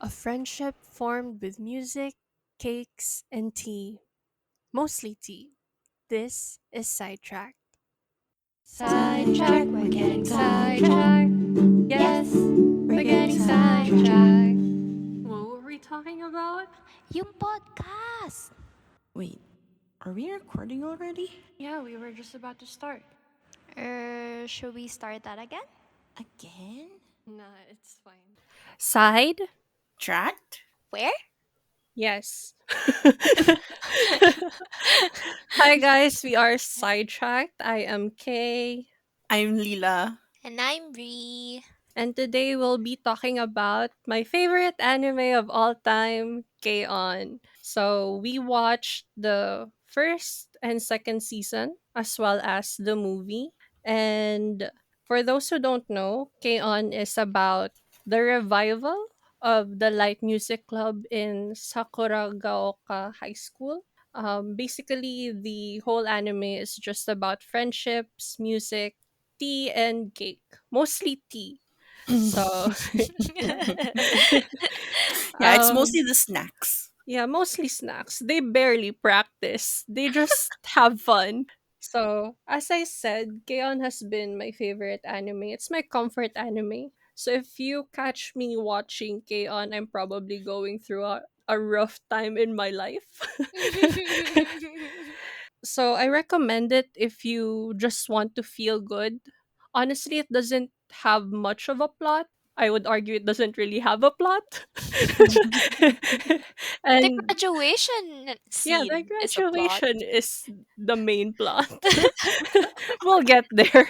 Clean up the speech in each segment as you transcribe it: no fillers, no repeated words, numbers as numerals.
A friendship formed with music, cakes, and tea. Mostly tea. This is Sidetracked. Sidetrack, we're getting sidetracked. Yes, we're getting sidetracked. What were we talking about? Yung podcast. Wait, are we recording already? Yeah, we were just about to start. Should we start that again? Again? Nah, it's fine. Side? Tracked? Where? Yes. Hi guys, we are Sidetracked. I am Kay. I'm Lila. And I'm Bree. And today we'll be talking about my favorite anime of all time, K-On! So we watched the first and second season as well as the movie. And for those who don't know, K-On! Is about the revival of the light music club in Sakuragaoka High School. Basically, the whole anime is just about friendships, music, tea, and cake. Mostly tea. So, yeah. Yeah, it's um, mostly the snacks. yeah, mostly snacks. They barely practice. They just have fun. So, as I said, Keon has been my favorite anime. It's my comfort anime. So, if you catch me watching Keon, I'm probably going through a rough time in my life. So I recommend it if you just want to feel good. Honestly, it doesn't have much of a plot. I would argue it doesn't really have a plot. The And graduation yeah, the scene is a plot. graduation is the main plot. We'll get there.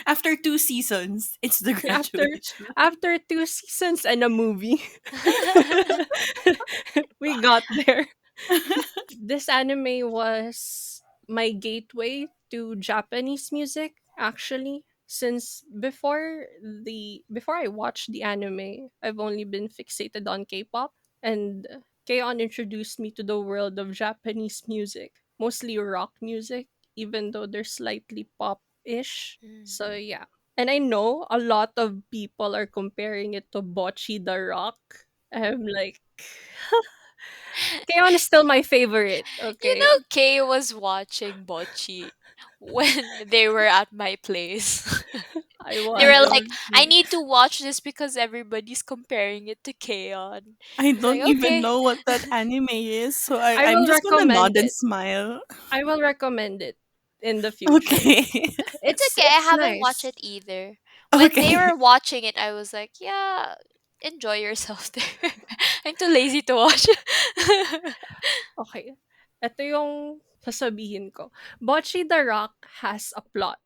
After 2 seasons, it's the after graduation. after two seasons and a movie. We got there. This anime was my gateway to Japanese music actually, since before I watched the anime, I've only been fixated on K-pop, and K-On introduced me to the world of Japanese music, mostly rock music, even though they're slightly pop-ish. Mm. So yeah. And I know a lot of people are comparing it to Bocce the Rock. I'm like, K-On is still my favorite. You know, Okay, Kay was watching Bocce when they were at my place. I They I were was. like, don't I need to watch this because everybody's comparing it to K-On! I It's like, don't even okay. know what that anime is, so I I'm will just gonna nod recommend and it. smile. I will recommend it in the future. Okay. It's It's okay. I it's haven't watched nice. it either. When they Okay. were watching it, I was like, yeah, enjoy yourself there. I'm too lazy to watch. Okay. Ito yung sasabihin ko. Bocce the Rock has a plot.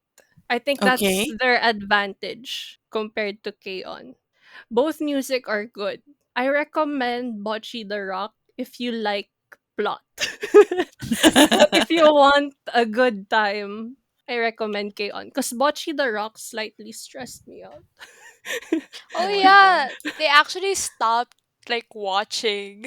I think that's Okay. their advantage compared to K-On! Both music are good. I recommend Bocce the Rock if you like plot. But if you want a good time, I recommend K-On! Because Bocce the Rock slightly stressed me out. Oh Oh my yeah, god. they actually stopped like watching.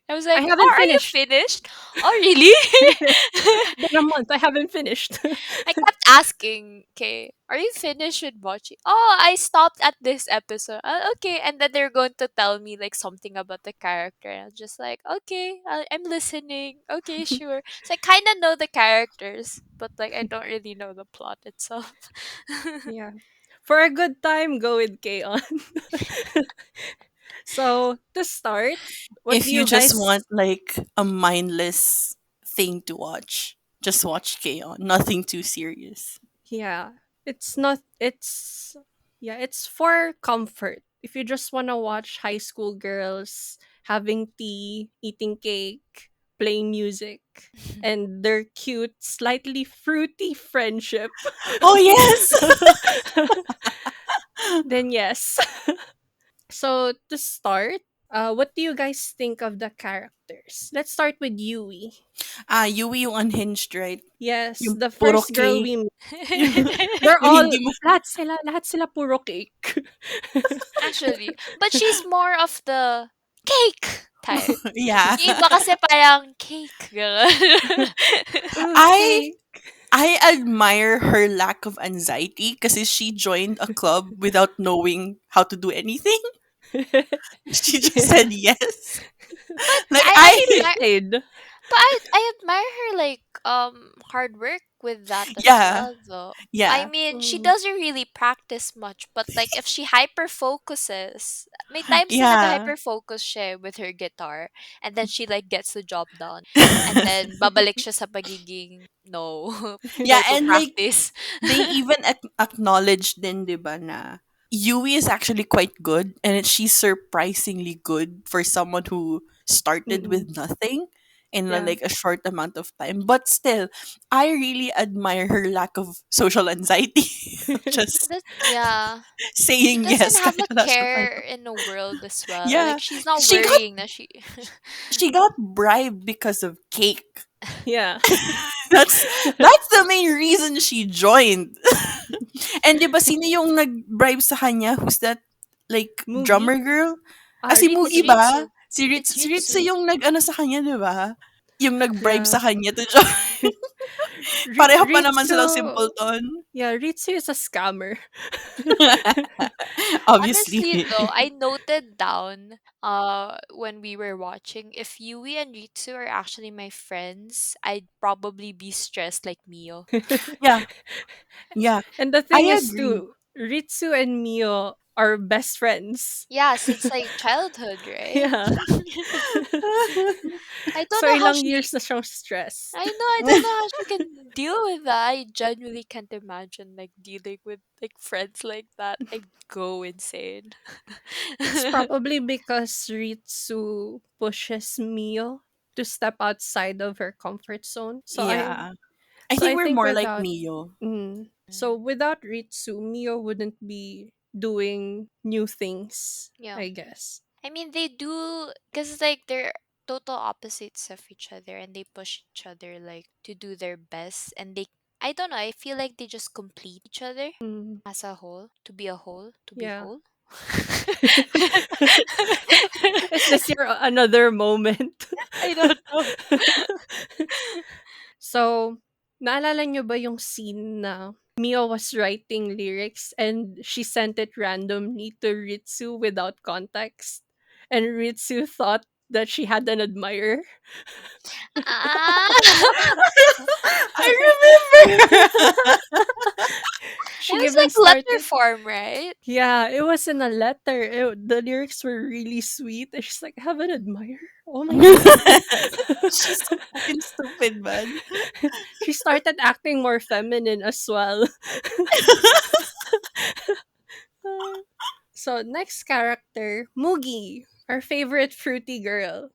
I was I like, "Oh, haven't are you finished. finished? Oh, really?" It's been a month. I haven't finished. I kept asking, "Okay, are you finished with watching?" Oh, I stopped at this episode. Okay, and then they're going to tell me like something about the character. And I'm just like, "Okay, I'm listening. Okay, sure." So I kind of know the characters, but like I don't really know the plot itself. Yeah. For a good time, go with K-On! So, to start, what do If you you just want guys like a mindless thing to watch, just watch K-On! Nothing too serious. yeah, it's not it's yeah, it's for comfort. If you just want to watch high school girls having tea, eating cake, playing music, and their cute, slightly fruity friendship, Oh yes. then yes. So to start, what do you guys think of the characters? Let's start with Yui. Yui yung unhinged, right? Yes, Yung the puro first girl cake. we meet. Yung, They're yung all hindi mo lahat sila puro cake. Actually, but she's more of the cake type. yeah. Yung iba kasi parang cake. Ganun. Ooh, I cake. I admire her lack of anxiety because she joined a club without knowing how to do anything. She just Yeah. said yes. But Like I She I admire tried. but I admire her like hard work with that as yeah, well though. I yeah. mean, she Mm, doesn't really practice much, but like if she hyper focuses, may times na Yeah. nag-hyper focus siya with her guitar and then she like gets the job done. And then babalik siya sa pagiging no, Yeah, no to and like practice. they even acknowledge din, 'di ba, na Yui is actually quite good and she's surprisingly good for someone who started mm-mm. with nothing in Yeah. like a short amount of time. But still, I really admire her lack of social anxiety. Just That yeah. She saying doesn't yes have kahit a wala siyang care ano. in the world as well. Yeah, Like she's not she got worrying that she she got bribed because of cake. Yeah. That's that's the main reason she joined. And 'di ba sino yung nag-bribe sa kanya? Who's that? Like Mugi. drummer girl? Ah, Ah, si It's Mugi Ritsu. ba? Ritsu. Si It's Ritsu Ritsu. yung nag-ano sa kanya, 'di ba? Yung nag-bribe Yeah. sa kanya to join. Pareho pa naman silang Ritsu. simpleton. Yeah, Ritsu is a scammer. Obviously. Honestly though, I noted down when we were watching, if Yui and Ritsu are actually my friends, I'd probably be stressed like Mio. Yeah, yeah. And the I thing is agree. too, Ritsu and Mio are best friends. Yeah, since like childhood, right? Yeah. I don't So know how ilang she years na siyang stress. I don't know how she can deal with that. I genuinely can't imagine like dealing with like friends like that. I'd go insane. It's probably because Ritsu pushes Mio to step outside of her comfort zone. Yeah. I So think I we're think more like without Mio. so without Ritsu, Mio wouldn't be doing new things, Yeah. I guess. I mean, they do because like they're total opposites of each other, and they push each other like to do their best, and they I don't know. I feel like they just complete each other Mm, as a whole to be a whole to be yeah. whole. Is this your another moment? I don't know. So, naalala niyo ba yung scene na Mio was writing lyrics and she sent it randomly to Ritsu without context? And Ritsu thought that she had an admirer. Ah, I remember. it She was even like letter started. form, right? Yeah, it was in a letter. The lyrics were really sweet. And she's like, have an admirer? Oh my god. She's so fucking stupid, man. She started acting more feminine as well. So, next character, Mugi, our favorite fruity girl.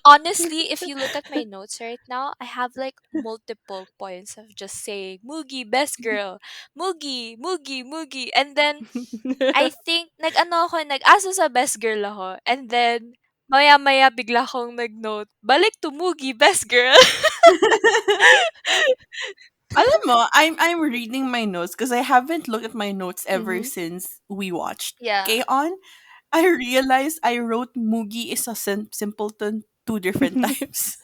Honestly, if you look at my notes right now, I have like multiple points of just saying Mugi, best girl, Mugi, Mugi, Mugi, and then I think nag-ano ako, nag-asa sa best girl ako, and then maya-maya bigla akong nag-note, balik to Mugi, best girl. Alam mo, I'm reading my notes because I haven't looked at my notes ever Mhm. since we watched Yeah. K-On! I realized I wrote Mugi is a simpleton two different times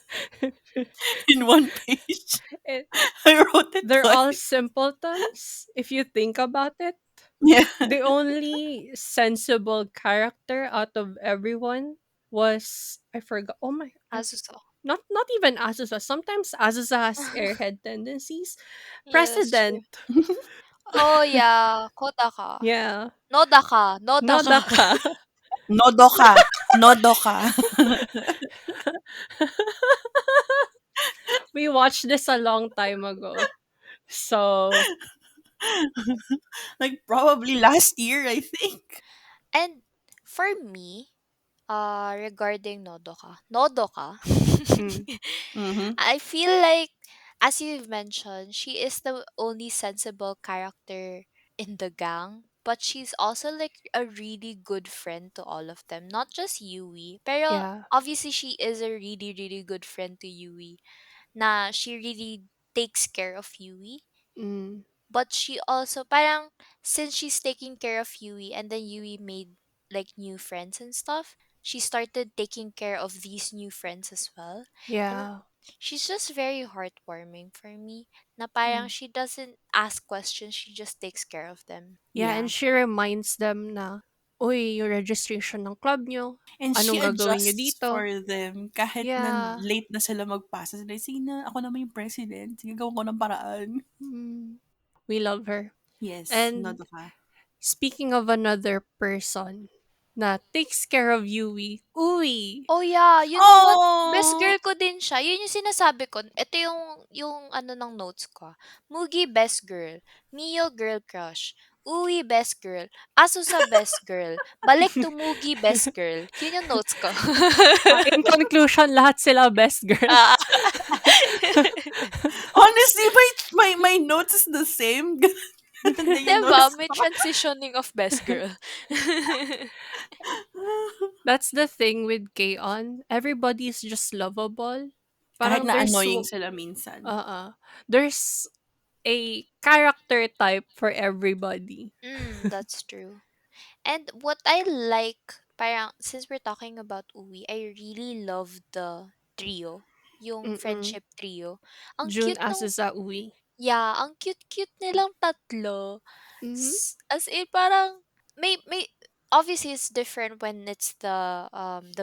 in one page. Eh, I wrote it they're all twice. simpletons if you think about it. Yeah. The only sensible character out of everyone was I forgot. Oh my, Asuso. not even Azusa. Sometimes Azusa has airhead tendencies. Yeah, that's true. President. Oh, yeah, Kotaka. Yeah. Nodaka, Nodaka. Nodaka. Nodoka. Nodoka. We watched this a long time ago. So, Like probably last year, I think. And for me, regarding Nodoka, mm, Mm-hmm. I feel like, as you've mentioned, she is the only sensible character in the gang, but she's also like a really good friend to all of them, not just Yui. Pero yeah. obviously she is a really really good friend to Yui. Na she really takes care of Yui, Mm, but she also parang since she's taking care of Yui and then Yui made like new friends and stuff, she started taking care of these new friends as well. And yeah. she's just very heartwarming for me. Na parang Mm, she doesn't ask questions, she just takes care of them. yeah, and Yeah. she reminds them na Uy, yung registration ng club nyo. And she Anong gagawin nyo adjusts dito? for them kahit na Yeah. late na sila magpasa. Sila, sige na, ako naman yung president. Sige, gawin ko ng paraan. Mm, we love her. Yes, And nodo ka. speaking of another person na takes care of Yui, Uy. Oh, yeah. You know what? Best Oh! girl ko din siya. Yun yung sinasabi ko. Ito yung ano ng notes ko. Mugi, best girl. Mio, girl crush. Uwi, best girl. Asusa, best girl. Balik to Mugi, best girl. Yun yung notes ko. In conclusion, lahat sila best girl. Ah. Honestly, my notes is the same. Then you Diba? notice May ko. transitioning of best girl. That's the thing with K-On. Everybody's just lovable. Kahit Parang na annoying sila minsan. there's a character type for everybody. That's true. And what I like, parang, since we're talking about Uwi, I really love the trio. Yung Mm-mm. friendship trio. Ang June cute nung, Azusa Uwi. yeah, ang cute-cute nilang tatlo. Mm-hmm. As in, parang, obviously it's different when it's the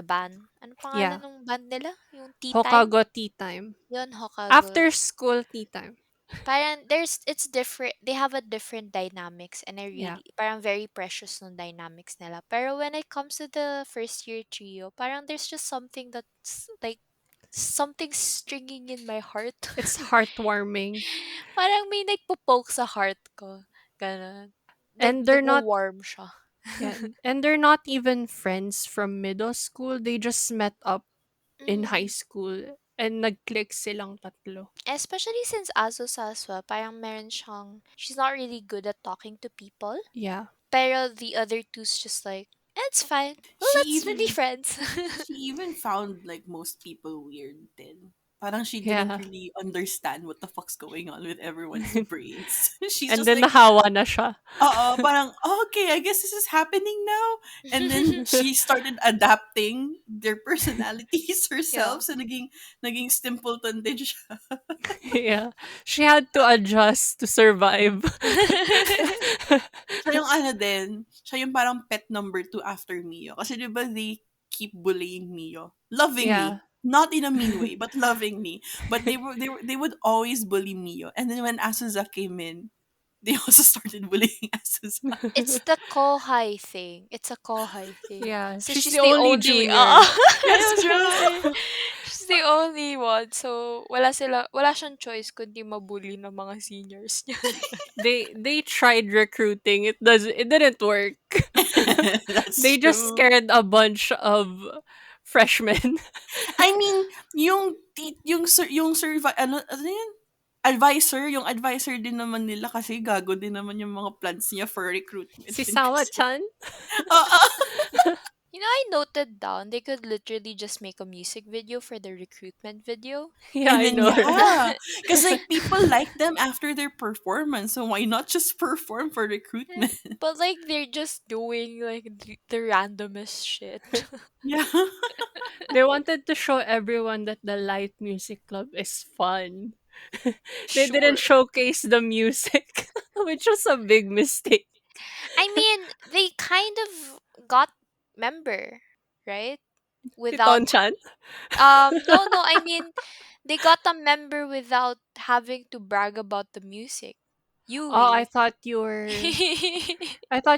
band. Ano pangalan Yeah. ng band nila? Yung Tea Time? Hokago tea time. Yun, Hokago. After school tea time. Parang it's different, they have a different dynamics, and I Yeah. really parang very precious ng dynamics nila. Pero when it comes to the first year trio, parang there's just something that's like something stringing in my heart. It's heartwarming. Parang may nagpo-poke sa heart ko. Ganun. And they're not Nag-warm siya. yeah, and they're not even friends from middle school. They just met up in high Mm. school and nag-click silang tatlo. Especially since Aso Saswa, parang meron siyang, she's not really good at talking to people. Yeah. Pero the other two's just like, it's fine. Well, She let's be even friends. she even found like most people weird then. Parang she didn't Yeah. really understand what the fuck's going on with everyone's brains. She's And just then like, nahawa na siya. parang, "Oh, okay, I guess this is happening now." And then she started adapting their personalities Yeah. herself. So naging simpleton din siya. Yeah. She had to adjust to survive. Siya yung ano din, siya yung parang pet number two after Mio. Kasi di ba they keep bullying Mio Yeah. lovingly. Not in a mean way, but lovingly. But they would always bully Mio. And then when Asuza came in, they also started bullying Asuza. It's the kohai thing. It's a kohai thing. Yeah. So She's she's the the only only, junior. That's I was gonna say, true. she's the only one. So, wala siyang choice kundi mabully ng mga seniors niya. They tried recruiting. It didn't work. That's They just true. scared a bunch of freshmen. I mean, ano yun? Advisor, yung advisor din naman nila kasi gago din naman yung mga plans niya for recruitment Si din kasi. Sawa-chan? Oo. You know, I noted down they could literally just make a music video for the recruitment video. Yeah, And I then know, right? yeah, because like people like them after their performance, so why not just perform for Eh, recruitment? but like they're just doing like the randomest shit. Yeah. They wanted to show everyone that the light music club is fun. They didn't Sure. showcase the music, which was a big mistake. I mean, they kind of got member, right? Si Without Ton-chan? no, I mean they got a member without having to brag about the music. Oh, Yui. I thought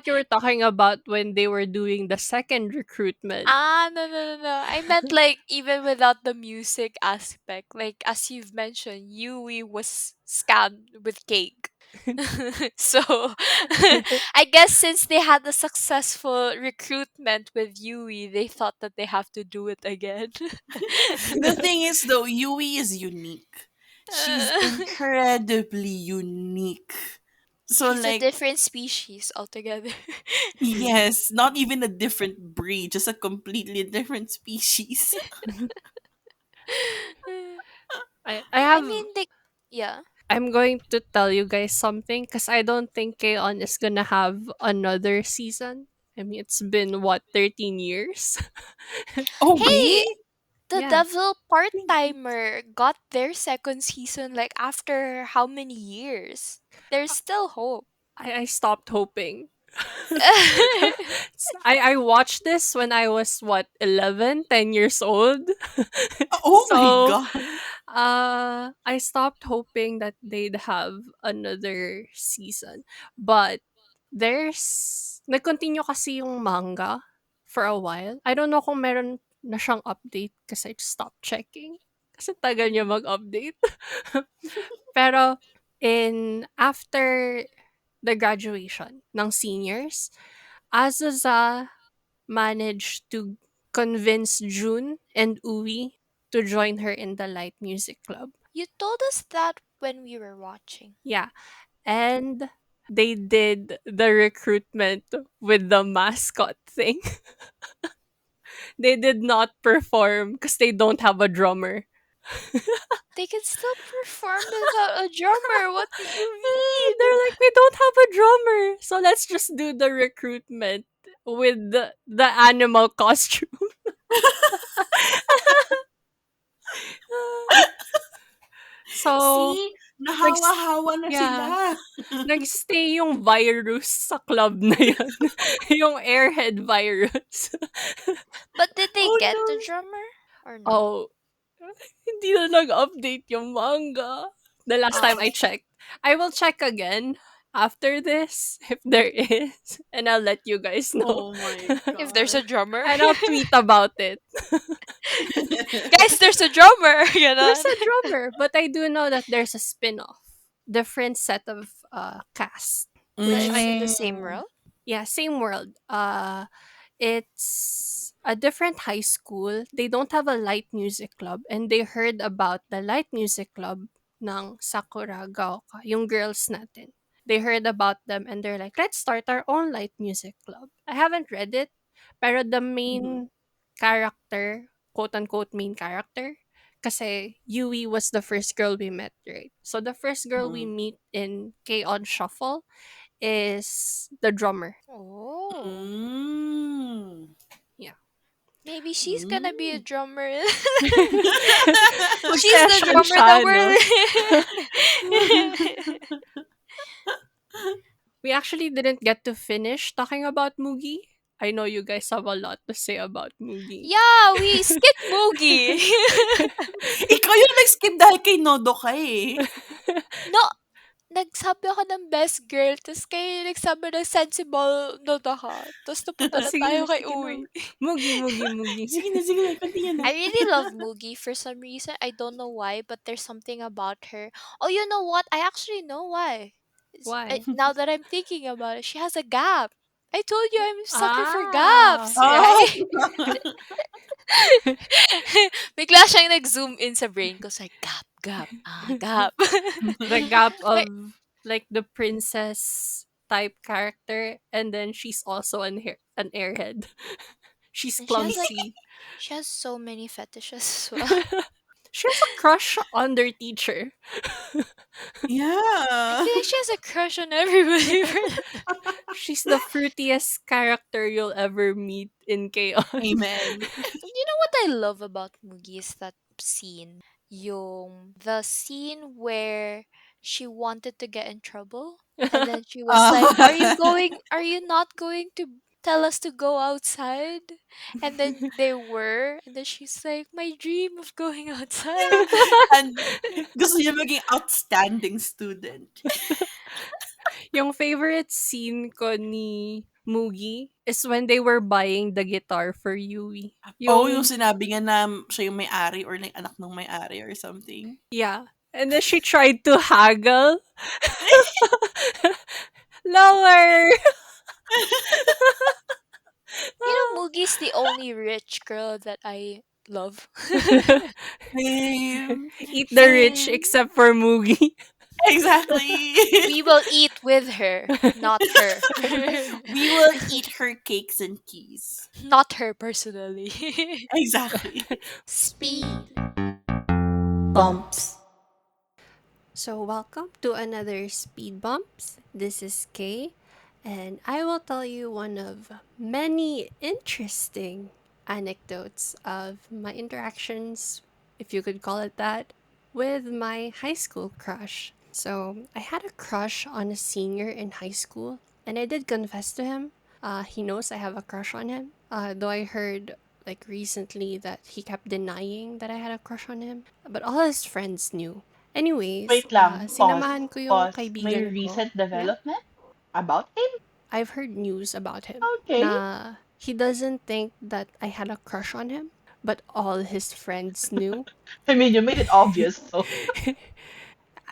you were talking about when they were doing the second recruitment. No. I meant like even without the music aspect. Like as you've mentioned, Yui was scammed with cake. So I guess since they had a successful recruitment with Yui, they thought that they have to do it again. The thing is though, Yui is unique. She's incredibly unique. So She's a like, different species altogether. yes, not even a different breed, just a completely different species. I have I mean, yeah. I'm going to tell you guys something because I don't think K-On is gonna have another season. I mean, it's been what 13 years. Oh, really? Hey, the Yeah, Devil Part Timer got their second season like after how many years? There's still hope. I stopped hoping. I watched this when I was what 11, 10 years old. Oh my So god. I stopped hoping that they'd have another season. But there's nag-continue kasi yung manga for a while. I don't know kung meron na siyang update kasi I just stopped checking. Kasi tagal niya mag-update. Pero after the graduation ng seniors, Azaza managed to convince June and Uwi to join her in the light music club. You told us that when we were watching. Yeah, and they did the recruitment with the mascot thing. They did not perform because they don't have a drummer. They can still perform without a drummer. What do you They're mean? like, we don't have a drummer, so let's just do the recruitment with the animal costume. So, See? nags Nahawa-hawa na yeah, sila. nagstay yung virus sa club na yan. Yung airhead virus. But did they Oh get the no. drummer or no? Oh, hindi na nag-update yung manga. The last time I Oh, checked. I will check again after this if there is, and I'll let you guys know. Oh my if there's a god. drummer. And I'll tweet about it. Guys, there's a drummer. There's Ganon. a drummer, but I do know that there's a spin-off. Different set of cast, which But is it I the same Mm. world? yeah, same world. It's a different high school. They don't have a light music club, and they heard about the light music club ng Sakura Gaoka, yung girls natin. They heard about them and they're like, let's start our own light music club. I haven't read it, pero the Mhm. main character, quote unquote main character, kasi Yui was the first girl we met, right? So the first girl we Mhm. meet in K-On! Shuffle is the drummer. Oh. Mm. Yeah. Maybe she's gonna be a Mm. drummer. She's the Mag-session drummer that siya, no? we're. We actually didn't get to finish talking about Mugi. I know you guys have a lot to say about Mugi. Yeah, we skipped Moogie. Ikaw yung nag-skip dahil kay Nodo ka eh. No, nagsabi ako ng best girl, tapos kayo nagsabi ng sensible note ako. Tapos napunta na Sige na, tayo kay sige na. Uwi. Mugi, Mugi, Mugi. Sige na, continue na. I really love Moogie for some reason. I don't know why, but there's something about her. Oh, you know what? I actually know why. Why? Now that I'm thinking about it, she has a gap. I told you I'm a sucker for Ah! gaps, Oh! right? Bigla siyang nag-zoom in sa brain ko. Like, gap, gap. The gap Wait, of like the princess type character, and then she's also an airhead. She's and clumsy. she has so many fetishes as well. She has a crush on their teacher. I Yeah. feel like she has a crush on everybody. She's the fruitiest character you'll ever meet in K-On! Amen. You know what I love about Mugi is that scene. The scene where she wanted to get in trouble and then she was like, Oh. are you not going to tell us to go outside?" And then they were, and then she's like, "My dream of going outside." And gusto niya maging outstanding student. Yung favorite scene ko ni Mugi is when they were buying the guitar for Yui. Oh, yung Yung, sinabi nga na siya yung may-ari or like anak ng may-ari or something. yeah. And then she tried to haggle. Lower! You know, Mugi's the only rich girl that I love. Same. Eat the rich Same. except for Mugi. Exactly. We will eat with her, not her. We will eat her cakes and keys. Not her personally. Exactly. Speed. Bumps. So, welcome to another Speed Bumps. This is Kay, and I will tell you one of many interesting anecdotes of my interactions, if you could call it that, with my high school crush. So, I had a crush on a senior in high school, And I did confess to him. He knows I have a crush on him. Though I heard like recently that he kept denying that I had a crush on him. But all his friends knew. Anyways, Wait lang, pause, sinamahan ko yung pause. May kaibigan ko. recent Yeah, development about him? I've heard news about him Okay. na he doesn't think that I had a crush on him, but all his friends knew. I mean, you made it obvious, so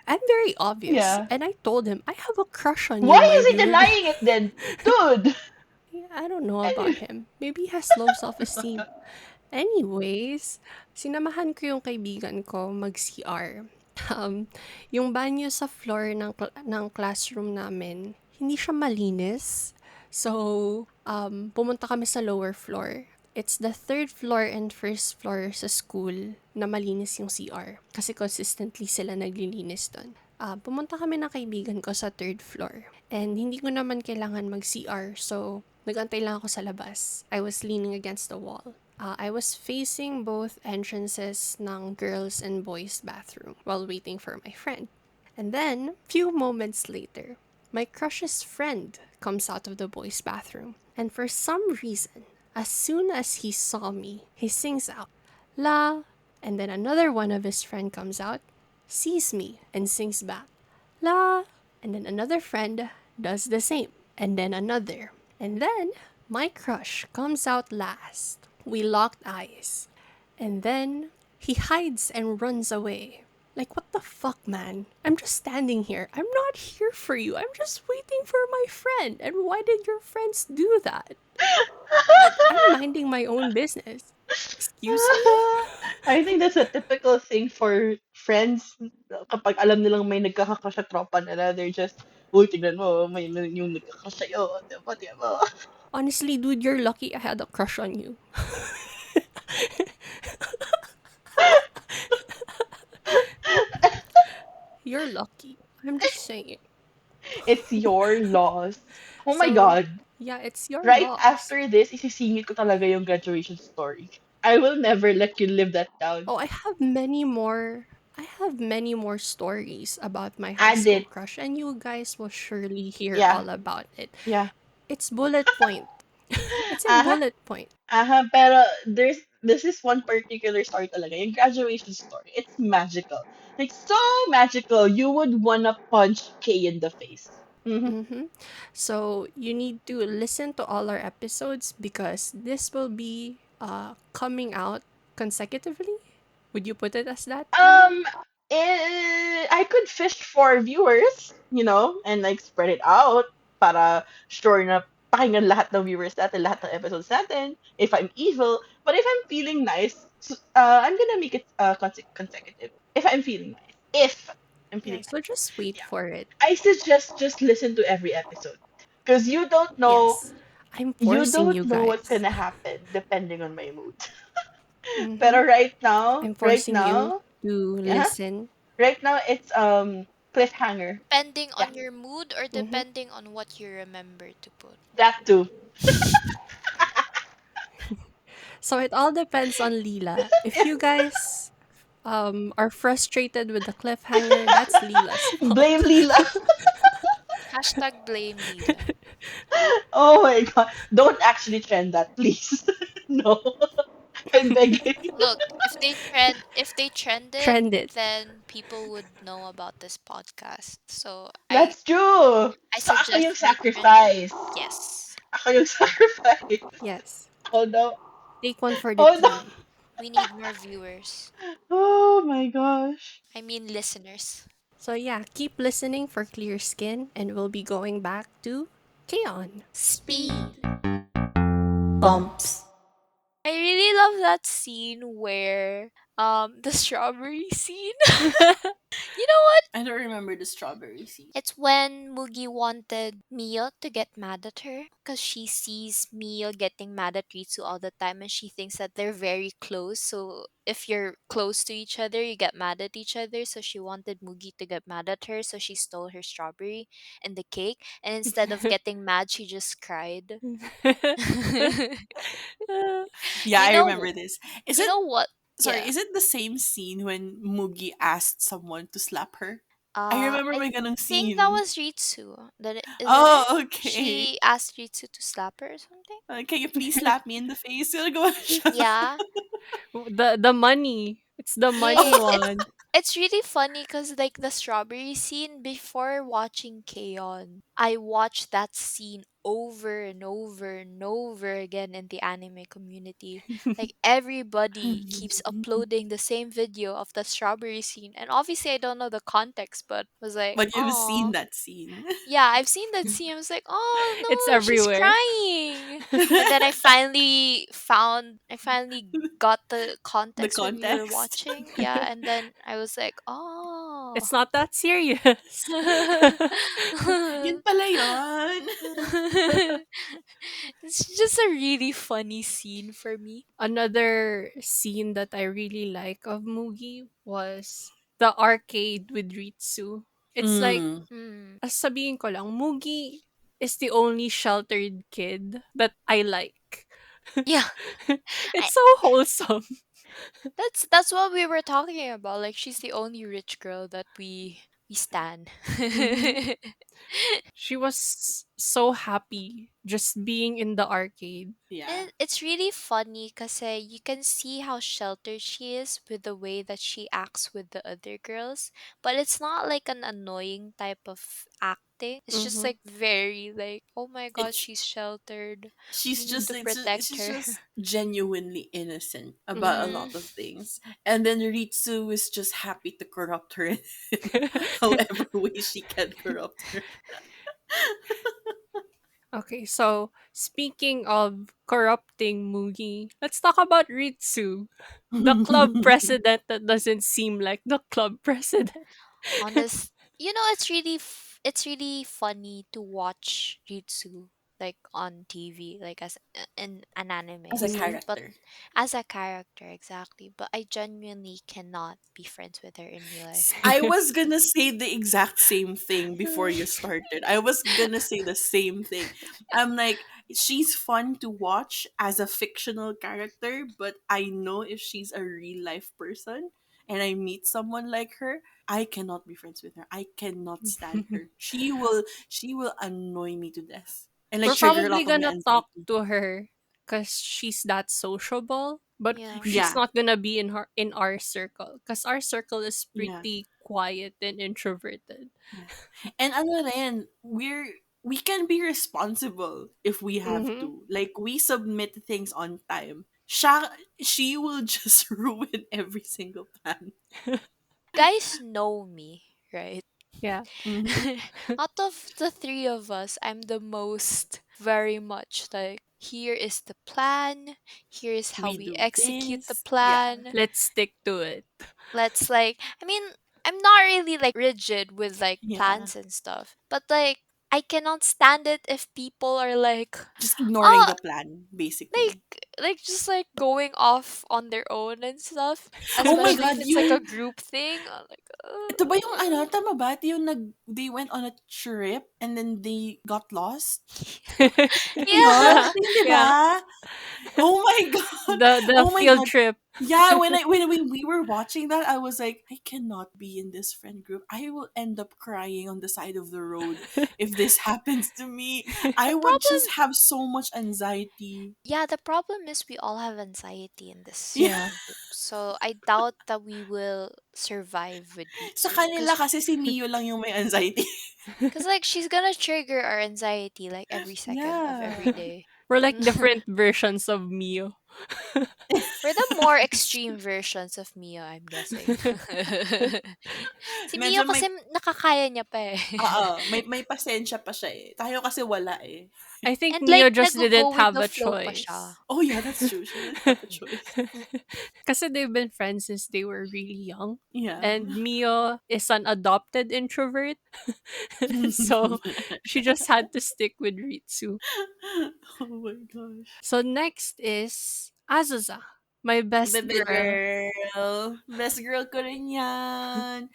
I'm very obvious, yeah. and I told him, I have a crush on you, Why my is he dude. denying it then? Dude! Yeah, I don't know about Anyway. him. Maybe he has low self-esteem. Anyways, sinamahan ko yung kaibigan ko mag-CR. Yung banyo sa floor ng classroom namin, hindi siya malinis. So, pumunta kami sa lower floor. It's the third floor and first floor sa school na malinis yung CR. Kasi consistently sila naglilinis doon. Pumunta kami ng kaibigan ko sa third floor. And hindi ko naman kailangan mag-CR. So, nagantay lang ako sa labas. I was leaning against the wall. I was facing both entrances ng girls and boys bathroom while waiting for my friend. And then, few moments later, my crush's friend comes out of the boys' bathroom. And for some reason, as soon as he saw me, he sings out, La. And then another one of his friend comes out, sees me, and sings back, La. And then another friend does the same. And then another. And then my crush comes out last. We locked eyes. And then he hides and runs away. Like, what the fuck, man? I'm just standing here. I'm not here for you. I'm just waiting for my friend. And why did your friends do that? I'm minding my own business. Excuse me? I think that's a typical thing for friends. Kapag alam nilang may nagkakakrush sa tropa nila, they're just, uy, tignan mo, may yung nagkakrush sa'yo. Diba, diba? Honestly, dude, you're lucky I had a crush on you. You're lucky. I'm just saying. It's your loss. Oh my So, god. yeah, it's your Right loss. after this, isisingit ko talaga yung graduation story. I will never let you live that down. Oh, I have many more. I have many more stories about my high Add school it. crush, and you guys will surely hear Yeah, all about it. yeah. It's bullet point. It's in Aha, bullet point. aha. Pero this is one particular story talaga. Yung graduation story. It's magical. Like, so magical. You would wanna punch K in the face. Mm-hmm. Mm-hmm. So you need to listen to all our episodes because this will be coming out consecutively. Would you put it as that, Lila? Um, I could fish for viewers, and like spread it out para sure na pakinggan lahat ng viewers natin, lahat ng episodes natin, if I'm evil. But if I'm feeling nice, I'm gonna make it consecutive. If I'm feeling nice. If I'm Yeah. feeling So nice. just wait Yeah. for it. I suggest just listen to every episode. Because Yes, I'm you forcing don't you know what's guys. gonna happen depending on my mood. Mm-hmm. Pero I'm right forcing you now, to yeah, listen. right now it's cliffhanger. Depending Yeah, on your mood or Mm-hmm. depending on what you remember to put. that too. So it all depends on Lila. If you guys are frustrated with the cliffhanger, that's Lila's Blame fault. Lila. Hashtag blame Lila. Oh my god. Don't actually trend that, please. No. I'm begging. Look, if they trend it, Trend it. then people would know about this podcast. So I That's true. I So ako yung suggest you trend it. sacrifice. Yes. Ako yung sacrifice. Yes. Oh no. Take one for the Oh no. team. We need more viewers. Oh my gosh. I mean listeners. So yeah, keep listening for Clear Skin and we'll be going back to Kaon. Speed. Bumps. I really love that scene where the strawberry scene. You know what? I don't remember the strawberry seed. It's when Mugi wanted Mio to get mad at her because she sees Mio getting mad at Ritsu all the time and she thinks that they're very close. So if you're close to each other, you get mad at each other. So she wanted Mugi to get mad at her. So she stole her strawberry and the cake. And instead of getting mad, she just cried. Yeah, you I know, remember this. Is you it know what? sorry, Yeah. is it the same scene when Mugi asked someone to slap her? I remember I my ganong think that scene. was Ritsu. Isn't it? Oh, okay. She asked Ritsu to slap her or something. Can you please slap me in the face? Gawa siya. Yeah, The money. It's the money yeah. one. It's really funny because like the strawberry scene before watching K-On, I watched that scene over and over and over again in the anime community. Like everybody keeps uploading the same video of the strawberry scene, and obviously I don't know the context, but was like, But you've seen oh, that scene. yeah, I've seen that scene. I was like, oh It's no, she's everywhere. crying. And then I finally got the The context when we were context. watching. Yeah, and then I was like, oh. It's not that serious. Yun pala yun. It's just a really funny scene for me. Another scene that I really like of Mugi was the arcade with Ritsu. It's like, Mm. Mm. sabihin ko lang, Mugi is the only sheltered kid that I like. Yeah, I, It's so wholesome. that's what we were talking about. Like she's the only rich girl that we stan. Mhm. She was so happy just being in the arcade. Yeah. And it's really funny because you can see how sheltered she is with the way that she acts with the other girls. But it's not like an annoying type of acting. It's just Mhm. like very like, oh my god, It's she's sheltered. We she's need just to it's just, protect she's her. just genuinely innocent about a Mhm. Mm. lot of things. And then Ritsu is just happy to corrupt her in however way she can corrupt her. Okay, so speaking of corrupting Mugi, let's talk about Ritsu, the club president that doesn't seem like the club president. Honest, it's really funny to watch Ritsu like on TV, like as in an As a anime. Mhm. But character. as a character, exactly. But I genuinely cannot be friends with her in real life. I was gonna say the exact same thing before you started. I was gonna say the same thing. I'm like, she's fun to watch as a fictional character, but I know if she's a real life person and I meet someone like her, I cannot be friends with her. I cannot stand her. She will annoy me to death and like We're trigger a probably lot of my gonna talk anxiety. to her because she's that sociable, but Yeah. she's Yeah, not gonna be in our circle because our circle is yeah. pretty quiet and introverted. Yeah. And ano rin, we can be responsible if we have Mhm. to. Like we submit things on time. She will just ruin every single plan. Guys know me, right? Yeah. Mm-hmm. Out of the three of us, I'm the most very much like, here is the plan, here is how We we do execute the this. Yeah. plan. Let's stick to it. Let's like, I mean, I'm not really like rigid with like Yeah. plans and stuff, but like, I cannot stand it if people are like, Just ignoring oh, the plan, basically. like just like going off on their own and stuff, Oh my especially if god, it's like a yung group thing. I'm like, ito ba yung ano, tama ba? Ito yung they went on a trip and then they got lost? Ito yun? yeah. Ito yun, di Yeah. ba? Oh my god. The Oh my field god. trip. Yeah, when we were watching that, I was like, I cannot be in this friend group. I will end up crying on the side of the road if this happens to me. The I would problem, just have so much anxiety. yeah, the problem is we all have anxiety in this Yeah. Yeah. friend group. So I doubt that we will survive with Sa Ritsu. kanila kasi si Mio lang yung may anxiety. Cause like she's gonna trigger our anxiety like every second of every Yeah. day. We're like different versions of Mio. We're the more extreme versions of Mio, I'm guessing. Si Mio Medyo kasi may nakakaya niya pa eh. oo, may pasensya pa siya eh. Tayo kasi wala eh. I think And like Mio just nag-go didn't with have the a flow pa siya. choice. Oh yeah, that's true. She didn't have a choice. Kasi they've been friends since they were really young. Yeah. And Mio is an adopted introvert. So she just had to stick with Ritsu. Oh my gosh. So next is Azusa, my best Bebe girl. girl. Best girl ko rin yan.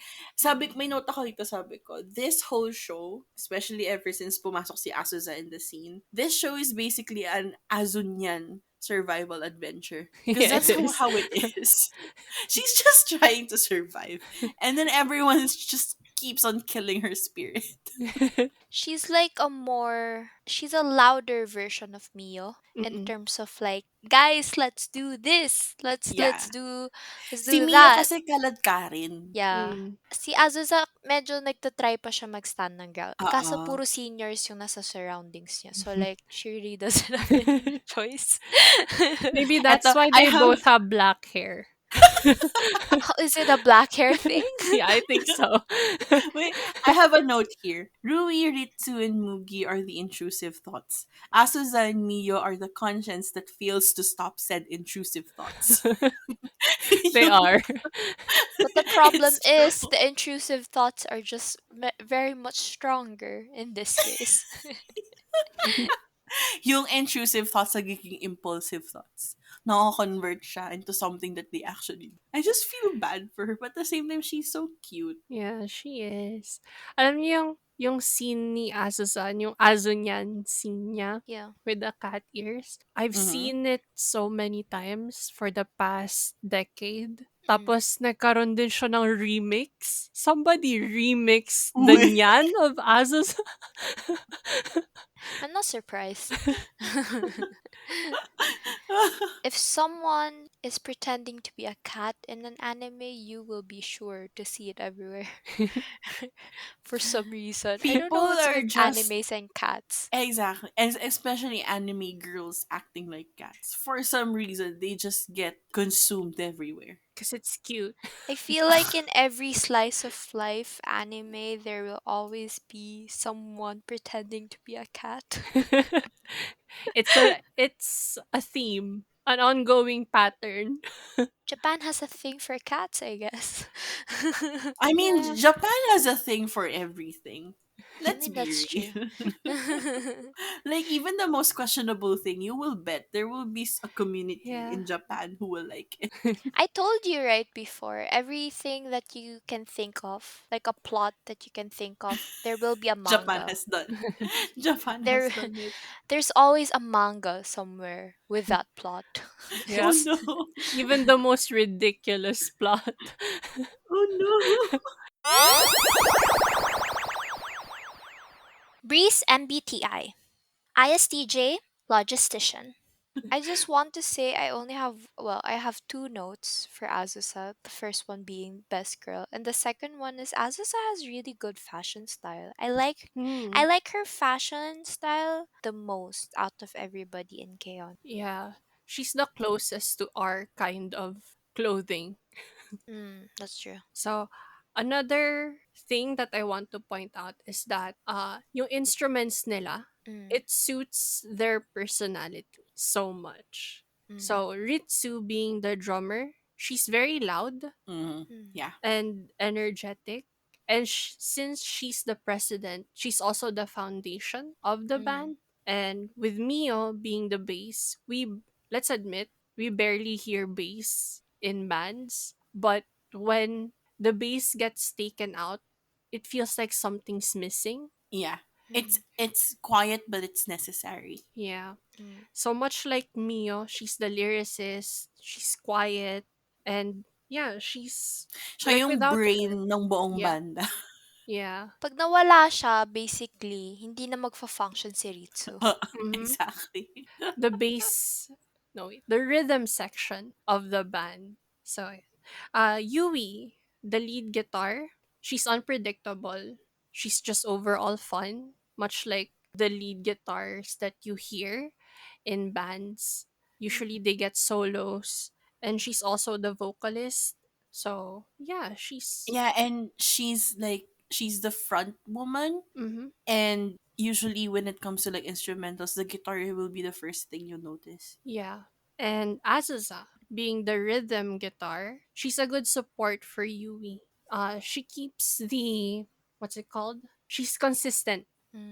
May note ako dito, sabi ko, this whole show, especially ever since pumasok si Asuza in the scene, this show is basically an Azunyan survival adventure. Because Yeah, it that's is. how it is. She's just trying to survive. And then everyone is just keeps on killing her spirit. She's like she's a louder version of Mio in Mm-mm. terms of like, guys, let's do this. Yeah. Let's Si do Mio that. kasi kalad ka rin. Yeah. Mm. Si Azusa medyo nagta-try pa siya mag-stand ng ground. Kaso Oo. puro seniors yung nasa surroundings niya. So like, she really doesn't have any choice. Maybe that's Eto, why I they have both have black hair. How is it a black hair thing? Yeah, I think so. wait, I have a note here. Rui, Ritsu, and Mugi are the intrusive thoughts. Asuza and Mio are the conscience that fails to stop said intrusive thoughts. They Yung- are. But the problem it's true. is the intrusive thoughts are just very much stronger in this case. Yung intrusive thoughts nagiging impulsive thoughts. Nako-convert siya into something that they actually do. I just feel bad for her, but at the same time, she's so cute. Yeah, she is. Alam niyo yung scene ni Azusan, yung Azu niyan scene niya Yeah. with the cat ears. I've Mm-hmm. seen it so many times for the past decade. Mm. Tapos nagkaroon din siya ng remix. Somebody remixed the Nyan of Azusa. I'm not surprised. If someone is pretending to be a cat in an anime, you will be sure to see it everywhere. For some reason. I don't People know what's are with just animes and cats. exactly, and especially anime girls acting like cats. For some reason, they just get consumed everywhere. Because it's cute. I feel like in every slice of life anime, there will always be someone pretending to be a cat. It's a theme, an ongoing pattern. Japan has a thing for cats, I guess. I Yeah. mean, Japan has a thing for everything. I Let's mean, be that's true. real. Like, even the most questionable thing, you will bet there will be a community Yeah. in Japan who will like it. I told you right before, everything that you can think of, like a plot that you can think of, there will be a Japan manga. has done. Japan has There done it. there's always a manga somewhere with that plot. Yeah. Oh It's no. Even the most ridiculous plot. Oh no. Breeze MBTI. ISTJ, logistician. I just want to say I have two notes for Azusa. The first one being best girl, and the second one is Azusa has really good fashion style. I Hmm. like her fashion style the most out of everybody in K-On. Yeah. She's the closest to our kind of clothing. That's true. So, another thing that I want to point out is that yung instruments nila, Mm, it suits their personality so much. mm, So, Ritsu being the drummer, she's very loud Hmm. mm, Yeah. and energetic. And since she's the president, she's also the foundation of the mm, band. And with Mio being the bass, let's admit, we barely hear bass in bands. But when the bass gets taken out, it feels like something's missing. Yeah. mm, It's quiet but it's necessary. Yeah. mm. So much like Mio, she's the lyricist, she's quiet, and yeah, she's Siya like yung without brain her. ng buong Yeah. banda. Yeah. Pag nawala siya, basically, hindi na magfa-function si Ritsu. Mhm. Exactly. The bass, no, wait, the rhythm section of the band. So, Yui, the lead guitar, she's unpredictable. She's just overall fun, much like the lead guitars that you hear in bands. Usually Mm, they get solos, and she's also the vocalist. So, yeah, she's. Yeah, and she's the front woman, Mm-hmm. and usually when it comes to like instrumentals, the guitar will be the first thing you notice. Yeah. And Azusa, being the rhythm guitar, she's a good support for Yui. She keeps the, what's it called? She's consistent.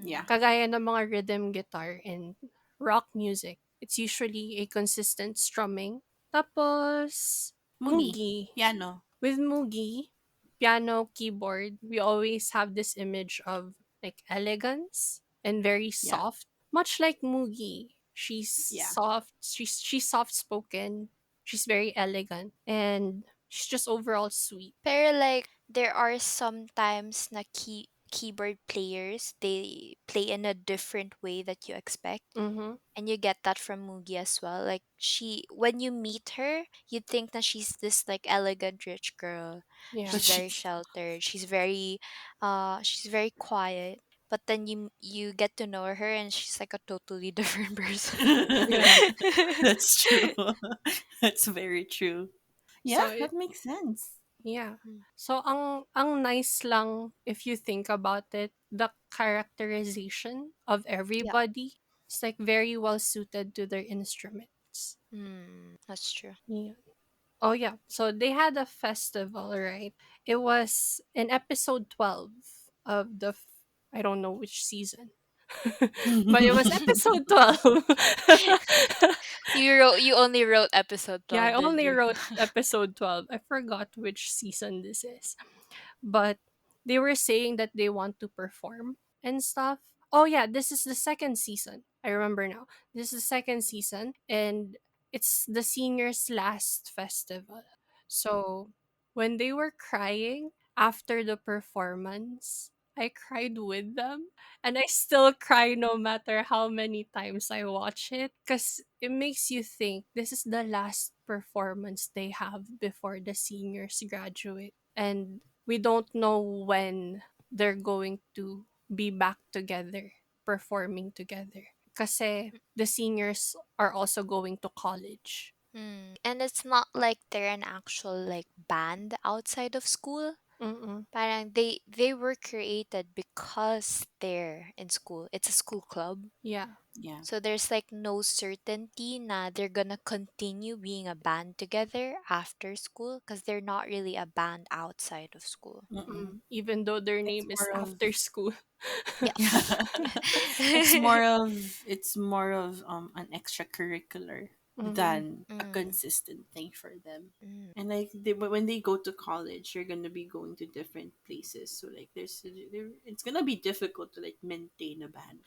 Yeah. mm, Kagaya ng mga rhythm guitar in rock music. It's usually a consistent strumming. Tapos, Mugi. Mugi. Piano. With Mugi, piano, keyboard, we always have this image of like elegance and very Yeah. soft. Much like Mugi, she's Yeah. soft. She's soft spoken. She's very elegant, and she's just overall sweet. pero like, there are sometimes na keyboard players, they play in a different way that you expect. Mm-hmm. And you get that from Mugi as well. Like she, when you meet her, you'd think that she's this like elegant rich girl. Yeah. But She's very she's sheltered. She's very quiet. But then you get to know her, and she's like a totally different person. Yeah. that's true. That's very true. Yeah, So it that makes sense. yeah. Mm. So ang nice lang if you think about it, the characterization of Yeah. everybody is like very well suited to their instruments. That's true. Yeah. Oh yeah. So they had a festival, right? It was in episode 12 of I don't know which season. But it was episode 12. You only wrote episode Yeah, I 12, did only you? wrote episode 12. I forgot which season this is. But they were saying that they want to perform and stuff. Oh yeah, this is the second season. I remember now. This is the second season and it's the seniors' last festival. So when they were crying after the performance, I cried with them and I still cry no matter how many times I watch it because it makes you think this is the last performance they have before the seniors graduate. And we don't know when they're going to be back together, performing together. Kasi the seniors are also going to college. And it's not like they're an actual like band outside of school. Mm-mm. Parang they were created because they're in school. It's a school club. Yeah. Yeah. So there's like no certainty na they're gonna continue being a band together after school because they're not really a band outside of school. Mm-mm. Mm. Even though their It's name is more of after school. Yes. yeah. It's more of an extracurricular Mm-hmm. than a Mm, consistent thing for them. mm. And like when they go to college, you're gonna be going to different places. So like it's gonna be difficult to like maintain a band.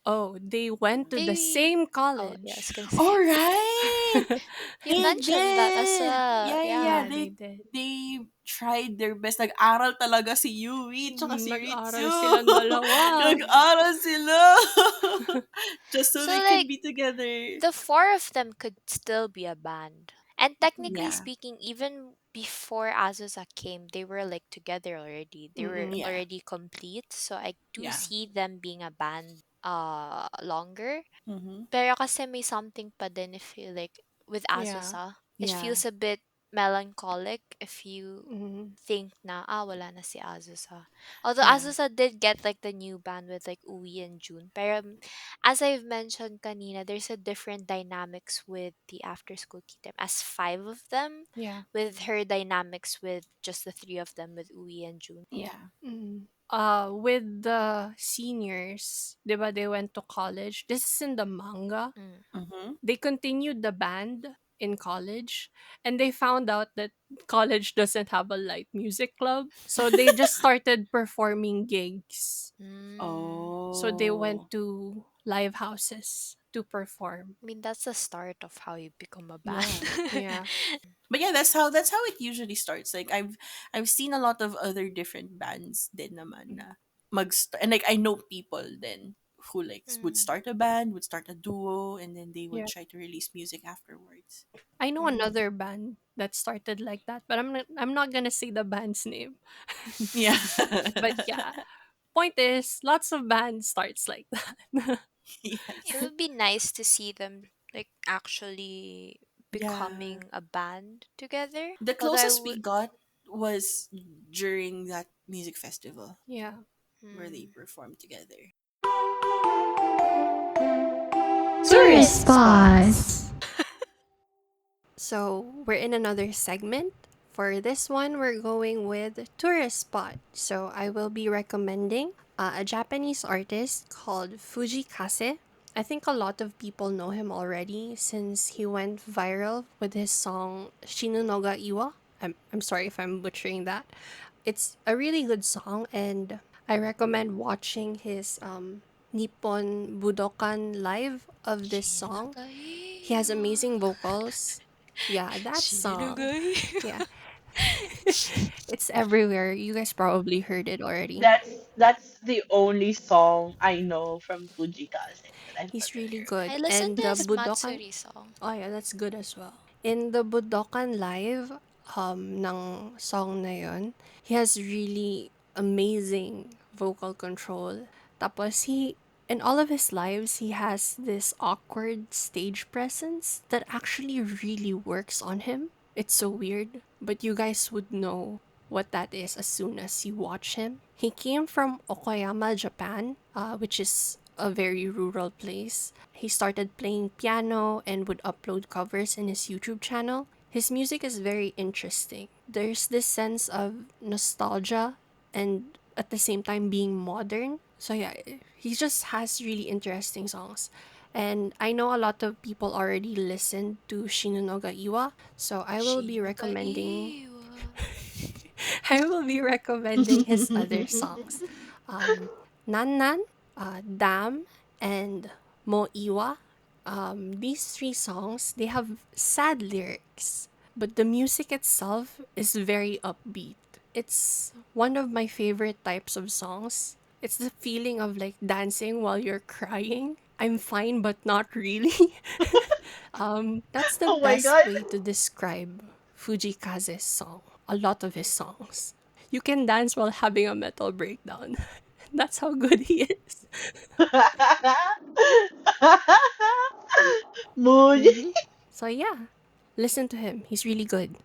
Oh, they went to the They same oh yeah, I was gonna college. say All right, you they mentioned that as did. well. Yeah, yeah, yeah. Yeah. Yeah, they did. They tried their best. Nag-aral talaga si Yui tsaka si Nag-aral Ritsu. silang dalawa. Nag-aral sila. Just so So they can like be together. the four of them could still be a band. And technically Yeah. speaking, even before Azusa came, they were like together already. They were Mm-mm. Yeah. already complete. So I do Yeah. see them being a band longer. Mm-hmm. Pero kasi may something pa din if you like with Yeah. Azusa. It Yeah. feels a bit melancholic if you Mm-hmm. think na wala na si Azusa. Although Yeah. Azusa did get like the new band with like Uwi and June. Pero as I've mentioned kanina, there's a different dynamics with the after school tea time as five of them Yeah. with her dynamics with just the three of them with Uwi and June. Yeah. Mm. With the seniors, 'di ba, they went to college. This is in the manga. Mm. Mm-hmm. They continued the band in college, and they found out that college doesn't have a light music club, so they just started performing gigs. Mm. So they went Oh. to live houses to perform. I mean that's the start of how you become a Yeah. band. Yeah. But yeah, that's how it usually starts. Like I've seen a lot of other different bands din naman Mhm. na and like I know people then who like would Mm. start a band, would start a duo, and then they would Yeah. try to release music afterwards. I know Mm. another band that started like that, but I'm not gonna say the band's name. Yeah. But yeah, point is, lots of bands starts like that. It Yes. would be nice to see them like actually Yeah. becoming a band together. The Although I closest we would got was during that music festival Yeah. where they mm, performed together. Tourist spots. So we're in another segment. For this one, we're going with tourist spot. So I will be recommending a Japanese artist called Fuji Kase. I think a lot of people know him already since he went viral with his song Shinunoga Iwa. I'm sorry if I'm butchering that. It's a really good song, and I recommend watching his Nippon Budokan live of this song. He has Shinagaiwa. amazing vocals. Yeah, that song. Shinagaiwa. Yeah. It's everywhere. You guys probably heard it already. That's the only song I know from Fujikaze that I've He's ever really heard. I good. listened And to the his Budokan, Matsuri song. oh yeah, that's good as well. In the Budokan Live ng song na yun, he has really amazing vocal control. Tapos in all of his lives, he has this awkward stage presence that actually really works on him. It's so weird, but you guys would know what that is as soon as you watch him. He came from Okayama, Japan, which is a very rural place. He started playing piano and would upload covers in his YouTube channel. His music is very interesting. There's this sense of nostalgia and at the same time being modern. So yeah, he just has really interesting songs. And I know a lot of people already listened to Shinunoga Iwa, so I will be recommending Shinugaiwa. I will be recommending his other songs. Um, Nan Nan, Dam, and Mo Iwa. These three songs, they have sad lyrics, but the music itself is very upbeat. It's one of my favorite types of songs. It's the feeling of like dancing while you're crying. I'm fine, but not really. That's the Oh my best god. way to describe Fujikaze's song. A lot of his songs. You can dance while having a metal breakdown. That's how good he is. Moody. Hmm. So yeah, listen to him. He's really good.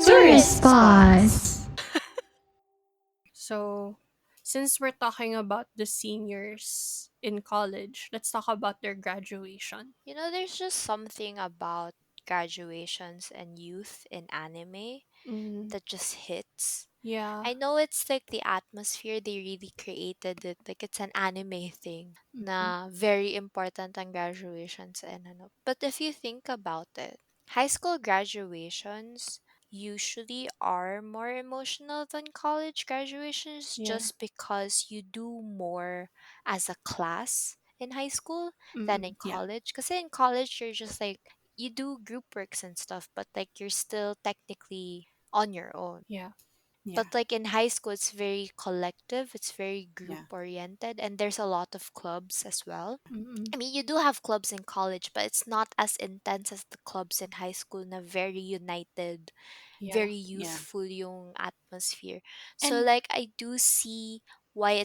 Tourist Spots. So since we're talking about the seniors in college, let's talk about their graduation. You know, there's just something about graduations and youth in anime Mm, that just hits. yeah. I know it's like the atmosphere they really created it, like it's an anime thing Mm-hmm. na very important ang graduations and ano. But if you think about it, high school graduations usually are more emotional than college graduations Yeah. just because you do more as a class in high school than in Mm-mm. Yeah. college. Because in college, you're just like, you do group works and stuff, but like you're still technically on your own. Yeah. Yeah. But like in high school, it's very collective, it's very group Yeah. oriented, and there's a lot of clubs as well. Mm-mm. I mean, you do have clubs in college, but it's not as intense as the clubs in high school na very united, Yeah. very Yeah. youthful yung atmosphere. So And like I do see why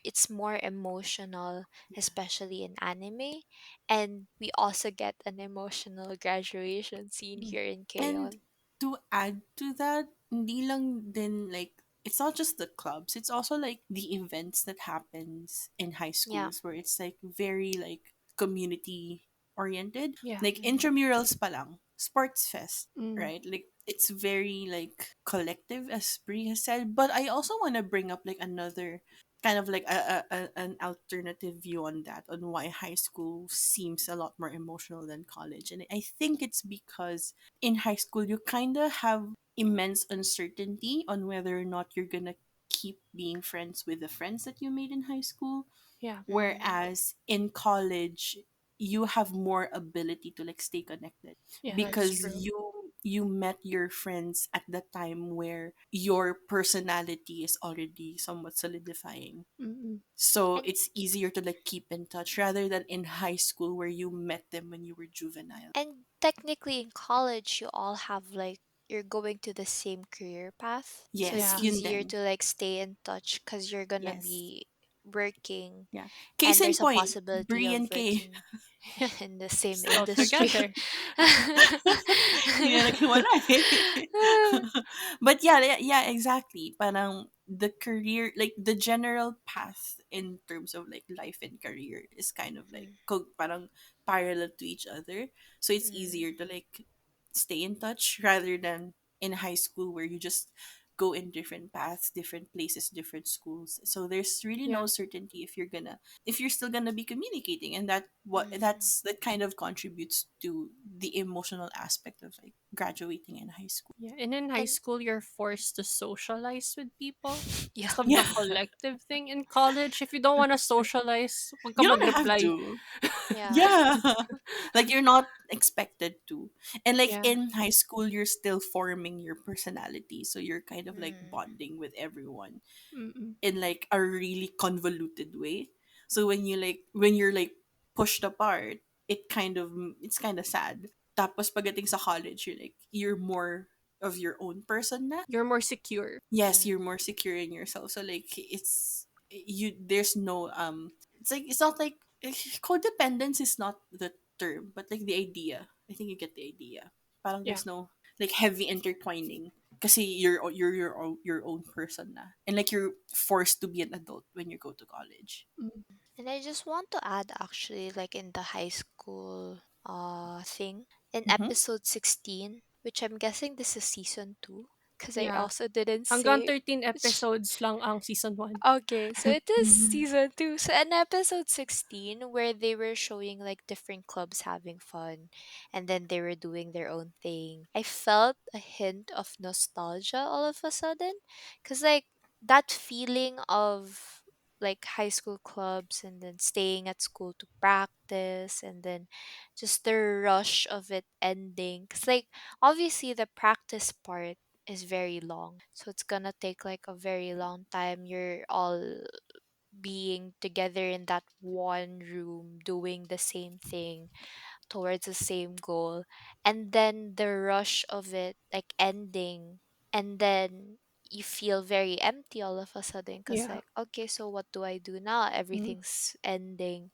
it's more emotional, yeah. especially in anime, and we also get an emotional graduation scene Mm. here in And K-On. to add to that, hindi lang din like it's not just the clubs, it's also like the events that happens in high Yeah. schools where it's like very like community oriented. Yeah. Like Mm-hmm. intramurals pa lang, sports fest, Mm. right? Like it's very like collective as Brie has said. But I also want to bring up like another kind of like an alternative view on that, on why high school seems a lot more emotional than college. And I think it's because in high school you kind of have immense uncertainty on whether or not you're gonna keep being friends with the friends that you made in high school, Yeah. Mm-hmm. whereas in college you have more ability to like stay connected Yeah, that's because true. Mm-hmm. you met your friends at the time where your personality is already somewhat solidifying, Mm-mm. so And it's easier to like keep in touch rather than in high school where you met them when you were juvenile. technically in college you all have like you're going to the same career path. So it's Yes, Yeah. yun easier din. to like stay in touch cuz you're going to Yes. be working Yeah. Case and in there's a point, possibility Brie of and Kay. working in the same Still industry. together. Hindi na naghiwalay. But yeah, yeah, yeah, exactly. Parang the career, like the general path in terms of like life and career is kind of like parang parallel to each other. So it's Mm. easier to like stay in touch rather than in high school where you just go in different paths, different places, different schools. So there's really no Yeah. certainty if you're still gonna be communicating, and Mm. that kind of contributes to the emotional aspect of like graduating in high school. Yeah. And in high And school, you're forced to socialize with people yeah. because of the Yeah. collective thing. In college, if you don't want to socialize, wag ka You don't have mag-reply. to. Yeah. Yeah. Like you're not expected to. And like Yeah. in high school, you're still forming your personality, so you're kind of like Mm. bonding with everyone Mm-mm. in like a really convoluted way. So when you're like pushed apart, it's kind of sad. Tapos pagdating sa college, you're more of your own person na. You're more secure. Yes, you're Mm. more secure in yourself. So like there's no it's like it's not like codependence is not the term, but like the idea. I think you get the idea. Parang Yeah. there's no like heavy intertwining. Kasi you're your own person na. And like you're forced to be an adult when you go to college. Mm. And I just want to add actually like in the high school thing in Mm-hmm. episode 16, which I'm guessing this is season 2 because I Yeah. also didn't Hanggang say. 13 episodes lang ang season 1. Okay, so it is Mm-hmm. season 2. So in episode 16, where they were showing like different clubs having fun and then they were doing their own thing, I felt a hint of nostalgia all of a sudden. Because like that feeling of like high school clubs and then staying at school to practice and then just the rush of it ending. Because like obviously the practice part is very long. So it's gonna take like a very long time. You're all being together in that one room doing the same thing towards the same goal. And then the rush of it like ending and then you feel very empty all of a sudden because Yeah. like okay, so what do I do now? Mm. Everything's ending.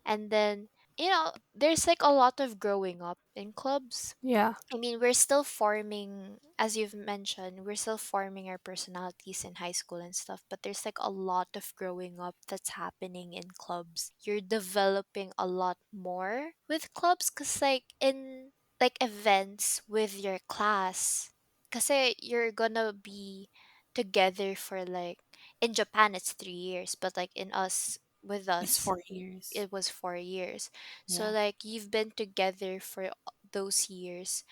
And then there's like a lot of growing up in clubs. Yeah. I mean, we're still forming, as you've mentioned, we're still forming our personalities in high school and stuff, but there's like a lot of growing up that's happening in clubs. You're developing a lot more with clubs because, like, in like events with your class, because you're gonna be together for like, in Japan, it's 3 years, but like in us, with It's us, 4 years. it was 4 years. So Yeah. like you've been together for those years.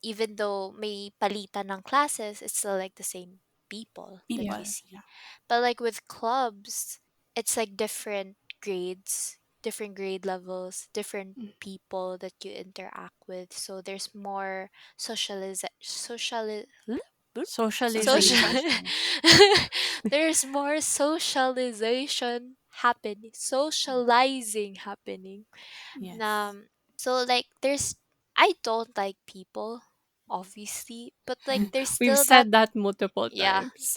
Even though may palitan ng classes, it's still like the same people that Yeah. you People. see. Yeah. But like with clubs, it's like different grades, different grade levels, different Mm. people that you interact with. So there's more social Socialization. Socialization. there's more socialization happening, socializing happening. Yes. So like there's I don't like people, obviously, but like there's We've still that. said that multiple Yeah. times.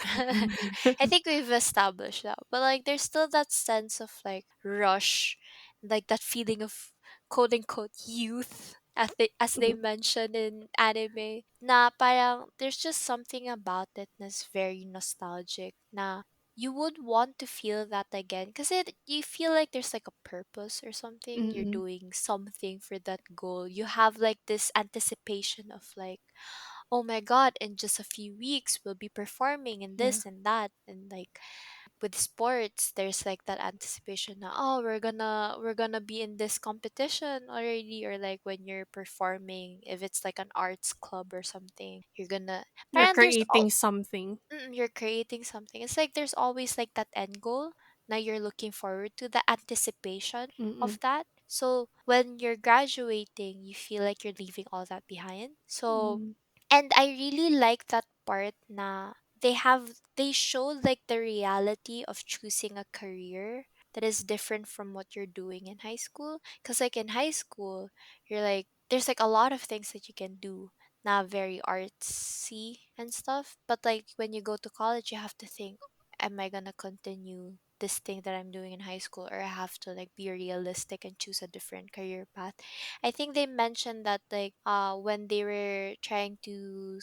I think we've established that. But like there's still that sense of like rush, like that feeling of quote unquote youth as they Mm. mentioned in anime. Na parang there's just something about it that's very nostalgic. Na you would want to feel that again because you feel like there's like a purpose or something. You're Mm-mm. doing something for that goal. You have like this anticipation of like, oh my god, in just a few weeks we'll be performing in Yeah. this and that. And like with sports there's like that anticipation na, oh, we're gonna be in this competition already. Or like when you're performing, if it's like an arts club or something, you're gonna You're parang there's creating something. you're creating something. It's like there's always like that end goal. Now you're looking forward to the anticipation Mm-mm. of that. So when you're graduating, you feel like you're leaving all that behind. So, Mm. and I really like that part na they showed like the reality of choosing a career that is different from what you're doing in high school. Cause like in high school, you're like there's like a lot of things that you can do, not very artsy and stuff. But like when you go to college, you have to think, am I gonna continue this thing that I'm doing in high school, or I have to like be realistic and choose a different career path. I think they mentioned that like when they were trying to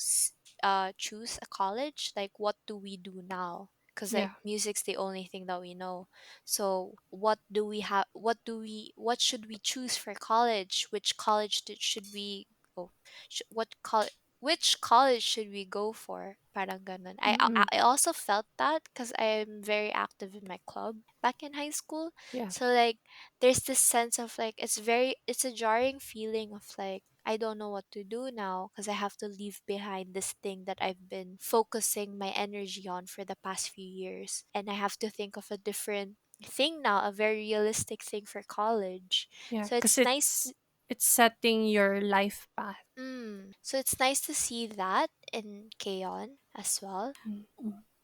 choose a college, like what do we do now? Because like Yeah. music's the only thing that we know. So what do we have? What should we choose for college? Which college should we go? What college? Which college should we go for? Parang ganun. Mm-mm. I also felt that because I'm very active in my club back in high school. Yeah. So like there's this sense of like it's a jarring feeling of like I don't know what to do now because I have to leave behind this thing that I've been focusing my energy on for the past few years, and I have to think of a different thing now, a very realistic thing for college. Yeah. So Because it's nice. It's setting your life path. So it's nice to see that in Kaon as well. Mm,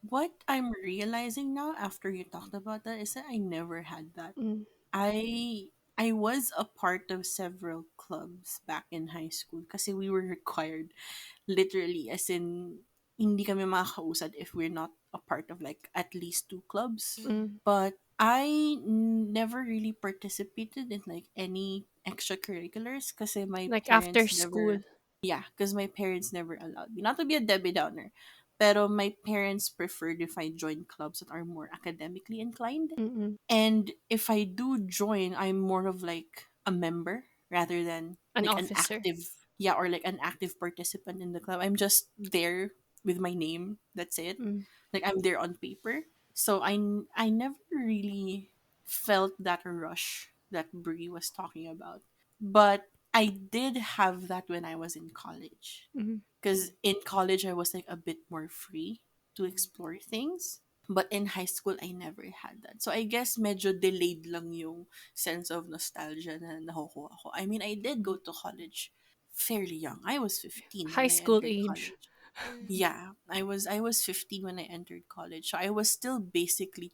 What I'm realizing now after you talked about that is that I never had that. mm, I was a part of several clubs back in high school kasi we were required, literally, as in hindi kami makakausad if we're not a part of like at least two clubs. Mm. mm, But I never really participated in like any extracurriculars kasi my like after parents school. never, yeah, because my parents never allowed me. Not to be a Debbie Downer, pero my parents preferred if I joined clubs that are more academically inclined. Mm-mm. And if I do join, I'm more of like a member rather than An like an officer. active, yeah, or like an active participant in the club. I'm just there with my name. That's it. Mm, Like I'm there on paper. So I never really felt that rush that Brie was talking about. But I did have that when I was in college. mm, Because in college, I was like a bit more free to explore things. But in high school, I never had that. So I guess medyo delayed lang yung sense of nostalgia na nakukuha ko. I mean, I did go to college fairly young. I was 15 high when I school entered age. college. Mm. Yeah, I was 15 when I entered college. So I was still basically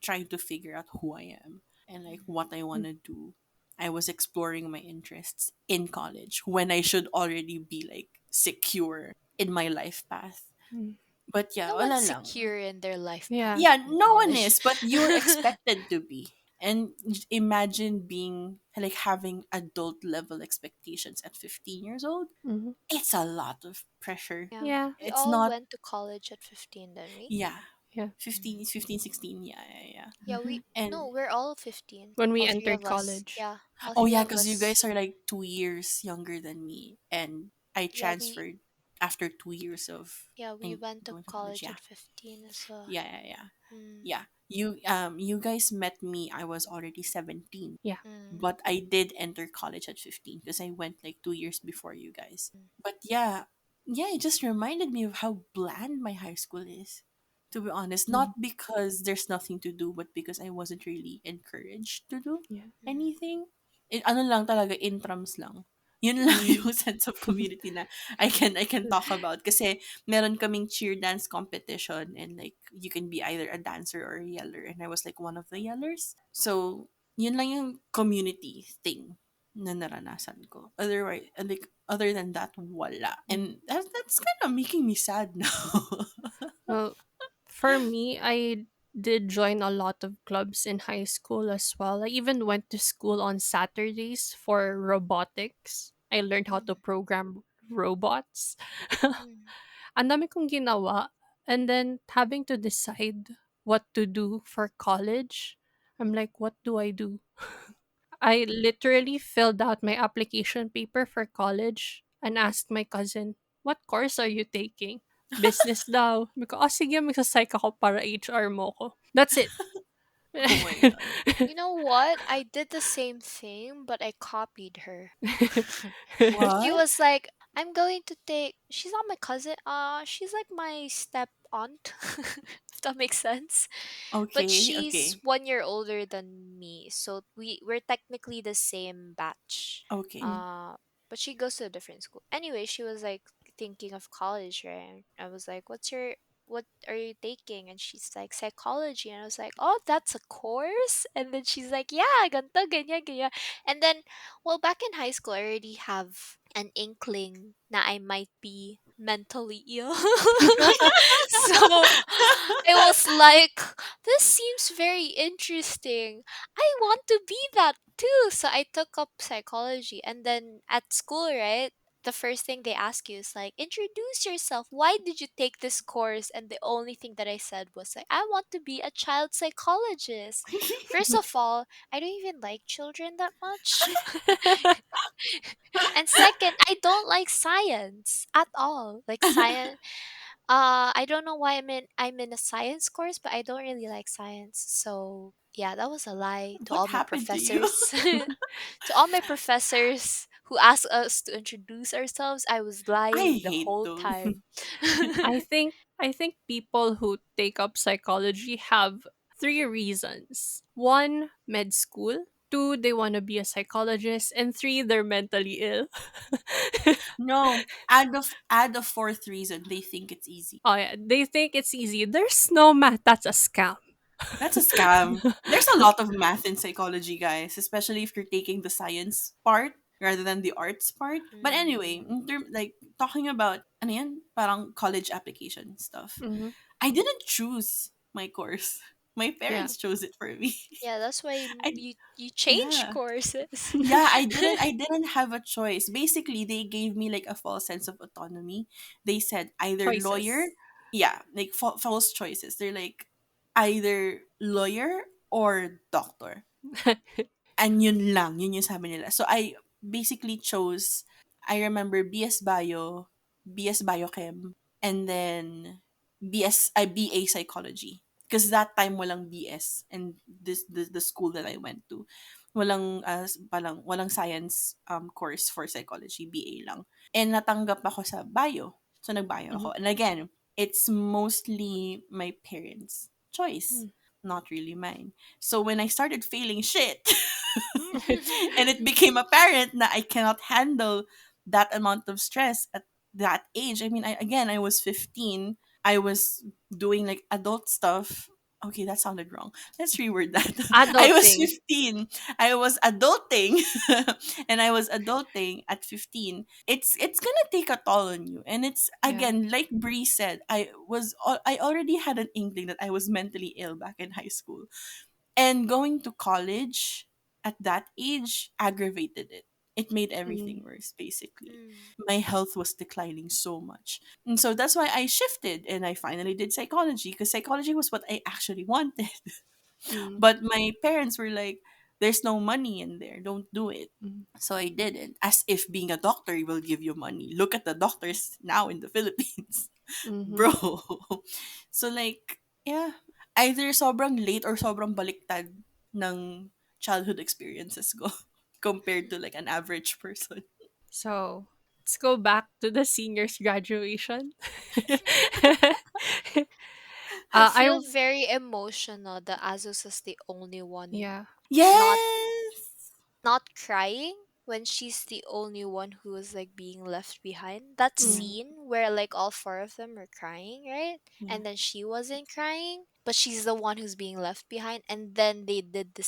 trying to figure out who I am and like what I want Mm, to do. I was exploring my interests in college when I should already be like secure in my life path. mm. But yeah, No wala one's lang. secure in their life Yeah. path Yeah, in no one college. is, but you're expected to be. And imagine being like having adult level expectations at 15 years old. Mm-hmm. It's a lot of pressure. Yeah, Yeah. we It's all not, went to college at 15, didn't we? yeah, Yeah. 15, 15, 16. Yeah, yeah, yeah. Yeah, we And no, we're all 15. When we All three entered of us. college. Yeah, all oh three yeah, of because you us. guys are like 2 years younger than me, and I Yeah, we transferred after 2 years of yeah, we in went to going to college. college Yeah, at 15 as well. yeah, yeah, yeah, Mm. yeah. You guys met me. I was already 17, Yeah. Mm. but I did enter college at 15 because I went like 2 years before you guys. Mm. But yeah, yeah, it just reminded me of how bland my high school is. To be honest, Mm, not because there's nothing to do, but because I wasn't really encouraged to do yeah. Mm. anything. Ano lang talaga, intrams lang. Yun lang Mm. yung sense of community na I can talk about. Kasi meron kaming cheer dance competition and like you can be either a dancer or a yeller. And I was like one of the yellers. So, yun lang yung community thing na naranasan ko. Otherwise, like, other than that, wala. Mm. And that's kind of making me sad now. Well, for me, I did join a lot of clubs in high school as well. I even went to school on Saturdays for robotics. I learned how to Mm. program robots. Mm. Ang dami kong ginawa. And then having to decide what to do for college. I'm like, what do I do? I literally filled out my application paper for college and asked my cousin, "What course are you taking?" Business daw. Sabi ko, "Oh, sige, magsa-psych ako para HR mo ko." That's it. Oh my god. You know what? I did the same thing, but I copied her. She What? was like, "I'm going to take." She's not my cousin. She's like my step aunt. If that makes sense. But Okay, she's okay, 1 year older than me, so we're technically the same batch. okay. Mm, Uh, but she goes to a different school. Anyway, she was like thinking of college, right? I was like, what are you taking?" And she's like, "Psychology." And I was like, "Oh, that's a course?" And then she's like, "Yeah, ganto, ganyan, ganyan." And then, well, back in high school, I already have an inkling that I might be mentally ill. So I was like, this seems very interesting. I want to be that too. So I took up psychology. And then at school, right? The first thing they ask you is like, introduce yourself. Why did you take this course? And the only thing that I said was like, I want to be a child psychologist. First of all, I don't even like children that much. And second, I don't like science at all. Like science, I don't know why I'm in a science course, but I don't really like science. So yeah, that was a lie to What all my happened to you? professors. To all my professors who asked us to introduce ourselves, I was I lying the hate whole those. time. I think people who take up psychology have three reasons. One, med school. 2, they want to be a psychologist, and 3, they're mentally ill. No, add the fourth reason, they think it's easy. Oh yeah, they think it's easy. There's no math. That's a scam. That's a scam. There's a lot of math in psychology, guys, especially if you're taking the science part rather than the arts part. But anyway, Mm. like talking about ano yan, parang college application stuff. Hmm. I didn't choose my course. My Yeah. parents chose it for me. Yeah, that's why I you change yeah. courses. Yeah, I didn't have a choice. Basically, they gave me like a false sense of autonomy. They said either lawyer, Choices. yeah, like false choices. They're like either lawyer or doctor. And yun lang, yun yung sabi nila. So I basically chose, I remember BS Bio, BS Biochem, and then BA Psychology. Because that time walang BS and the school that I went to. Walang science course for psychology, BA lang. And natanggap ako sa bio. So nag-bio Mhm. ako. And again, it's mostly my parents' choice, Mm. not really mine. So when I started feeling shit, and it became apparent that I cannot handle that amount of stress at that age. I mean, I was 15. I was doing like adult stuff. Okay, that sounded wrong. Let's reword that. I was Adulting. 15. I was adulting and I was adulting at 15. It's going to take a toll on you. And it's Yeah. again like Bree said, I already had an inkling that I was mentally ill back in high school. And going to college at that age aggravated it. It made everything Mm. worse, basically. Mm. My health was declining so much. And so that's why I shifted and I finally did psychology because psychology was what I actually wanted. Mm. But my parents were like, there's no money in there, don't do it. Mm. So I didn't. As if being a doctor will give you money. Look at the doctors now in the Philippines. Mhm. Bro. So like, yeah, either sobrang late or sobrang baliktad ng childhood experiences ko compared to like an average person. So, let's go back to the seniors graduation. I I feel very emotional that Azus is the only one yeah. not Yes. not crying when she's the only one who is like being left behind. That Mm. Yeah. scene where like all four of them are crying, right? Yeah. And then she wasn't crying, but she's the one who's being left behind. And then they did the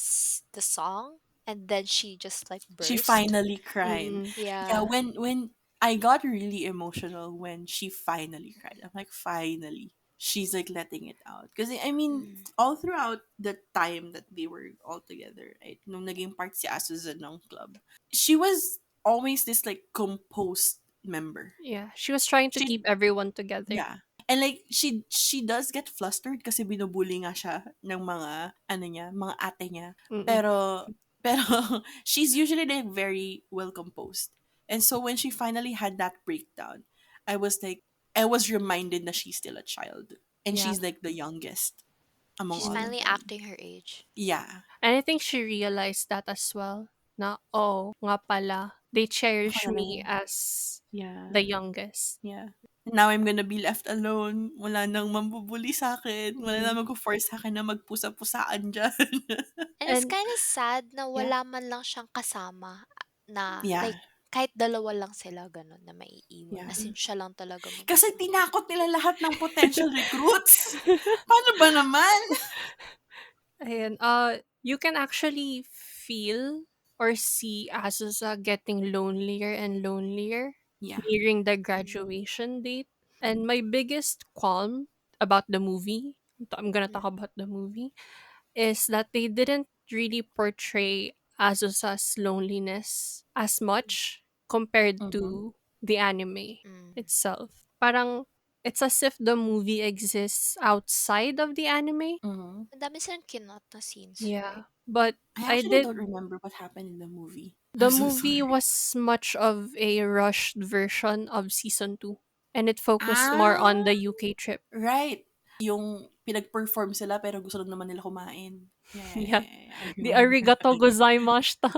song, and then she just like She burst. finally cried. Mm. Yeah, Yeah. when I got really emotional when she finally cried. I'm like, finally, she's like letting it out. Because I mean, Mm. all throughout the time that they were all together, right? Nung naging part si Asuza ng club, she was always this like composed member. Yeah, she was trying to keep She everyone together. Yeah. And like she does get flustered kasi binubuli nga siya ng mga ano niya, mga ate niya. Mm. Pero she's usually like very well composed. And so when she finally had that breakdown, I was reminded that she's still a child and Yeah. she's like the youngest among She's all Mm. of finally them. acting her age. Yeah. And I think she realized that as well. Na, oh, nga pala, they Ako cherish na lang me as the Yeah. youngest. Yeah. Now I'm gonna be left alone. Wala nang mambubuli sa akin. Wala Mm. nang magpo-force sa akin na magpusa-pusaan dyan. And it's And kind of sad na Yeah. wala man lang siyang kasama na Yeah. like kahit dalawa lang sila ganun na maiiwan. Yeah. As in siya lang talaga Kasi mag-isa. tinakot nila lahat ng potential recruits. Paano ba naman? ayan, you can actually feel or see Azusa getting lonelier and lonelier Yeah. nearing the Mm. graduation date. And my biggest qualm about the movie, I'm gonna Yeah. talk about the movie, is that they didn't really portray Azusa's loneliness as much compared Mm-hmm. to the anime Mm. itself. Parang it's as if the movie exists outside of the anime. Mm-hmm. Ang dami silang kinot na scenes, right? Yeah. But I I actually did don't remember what happened in the movie. I'm the so movie sorry. was much of a rushed version of season 2, and it focused more on Ah, the UK trip. right. Yung pinag-perform sila pero gusto lang naman nila kumain. Yeah, yeah, Yeah. yeah, yeah. I The remember. arigato gozaimashita.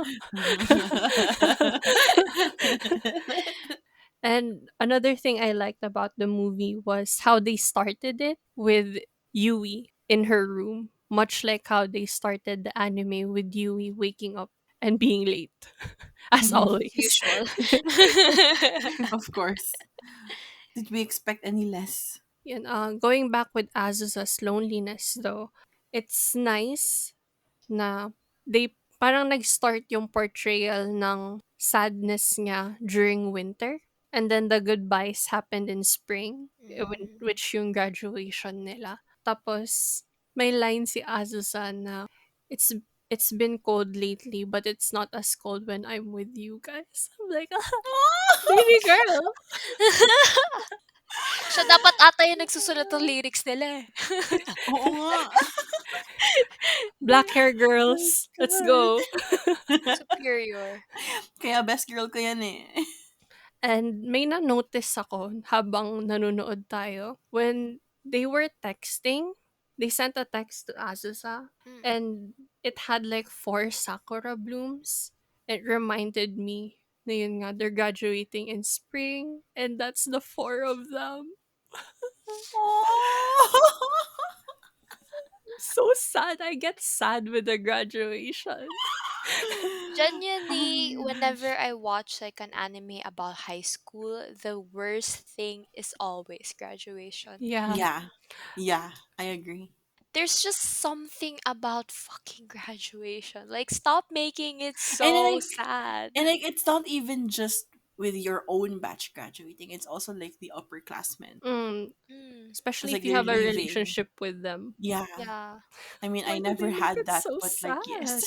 And another thing I liked about the movie was how they started it with Yui in her room much like how they started the anime with Yui waking up and being late, as always. Usual. Of course. Did we expect any less? Yun, going back with Azusa's loneliness though, it's nice na they parang nag-start yung portrayal ng sadness niya during winter. And then the goodbyes happened in spring, Mm. which yung graduation nila. Tapos, may line si Azusa na, it's it's been cold lately, but it's not as cold when I'm with you guys. I'm like, baby girl. Siya dapat ata yung nagsusulat ng lyrics nila, eh. Oo nga. Black hair My girls, let's go. God. Superior. Kaya best girl ko yan eh. And may na-notice ako habang nanonood tayo. When they were texting, they sent a text to Azusa Mm. and it had like 4 sakura blooms. It reminded me na yun nga, they're graduating in spring and that's the 4 of them. Oh. So sad. I get sad with the graduation. Oh Genuinely, my whenever gosh. I watch like an anime about high school, the worst thing is always graduation. Yeah. Yeah. Yeah, I agree. There's just something about fucking graduation. Like, stop making it And so like sad. it's not even just with your own batch graduating. It's also like the upperclassmen. Mm, Mm, It's especially if like you they're have a leaving. relationship with them. Yeah. yeah. I mean, I Why do they never make had it that, so but like sad? yes.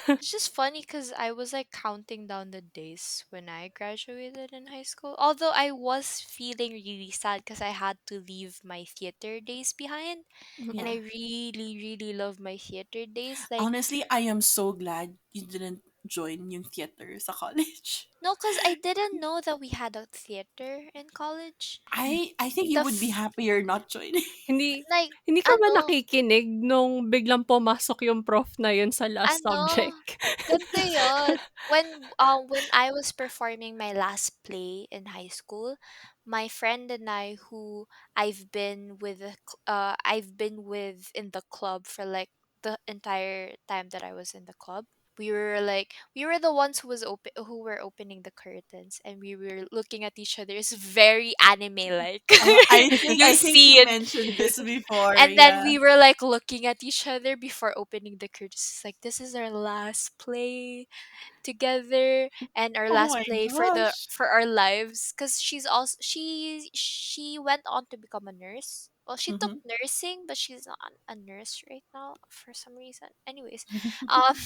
It's just funny because I was like counting down the days when I graduated in high school. Although I was feeling really sad because I had to leave my theater days behind. And Mm. I Yeah. really, really love my theater days. Like, Honestly, I am so glad you didn't join yung theater sa college. no, because I didn't know that we had a theater in college. I think The you would be f- happier not joining. Hindi like, hindi ka ba ano, nakikinig nung biglang pumasok yung prof na yun sa last ano, subject? ganito yun. When I was performing my last play in high school, my friend and I, who I've been with in the club for like the entire time that I was in the club. We were the ones who were opening the curtains, and we were looking at each other. It's very anime like. You I think see you it, mentioned this before, and then yeah. we were like looking at each other before opening the curtains. It's like, this is our last play together, and our Oh last my play gosh. for our lives, because she went on to become a nurse. Well, she took Mm-hmm. nursing, but she's not a nurse right now for some reason. Anyways, um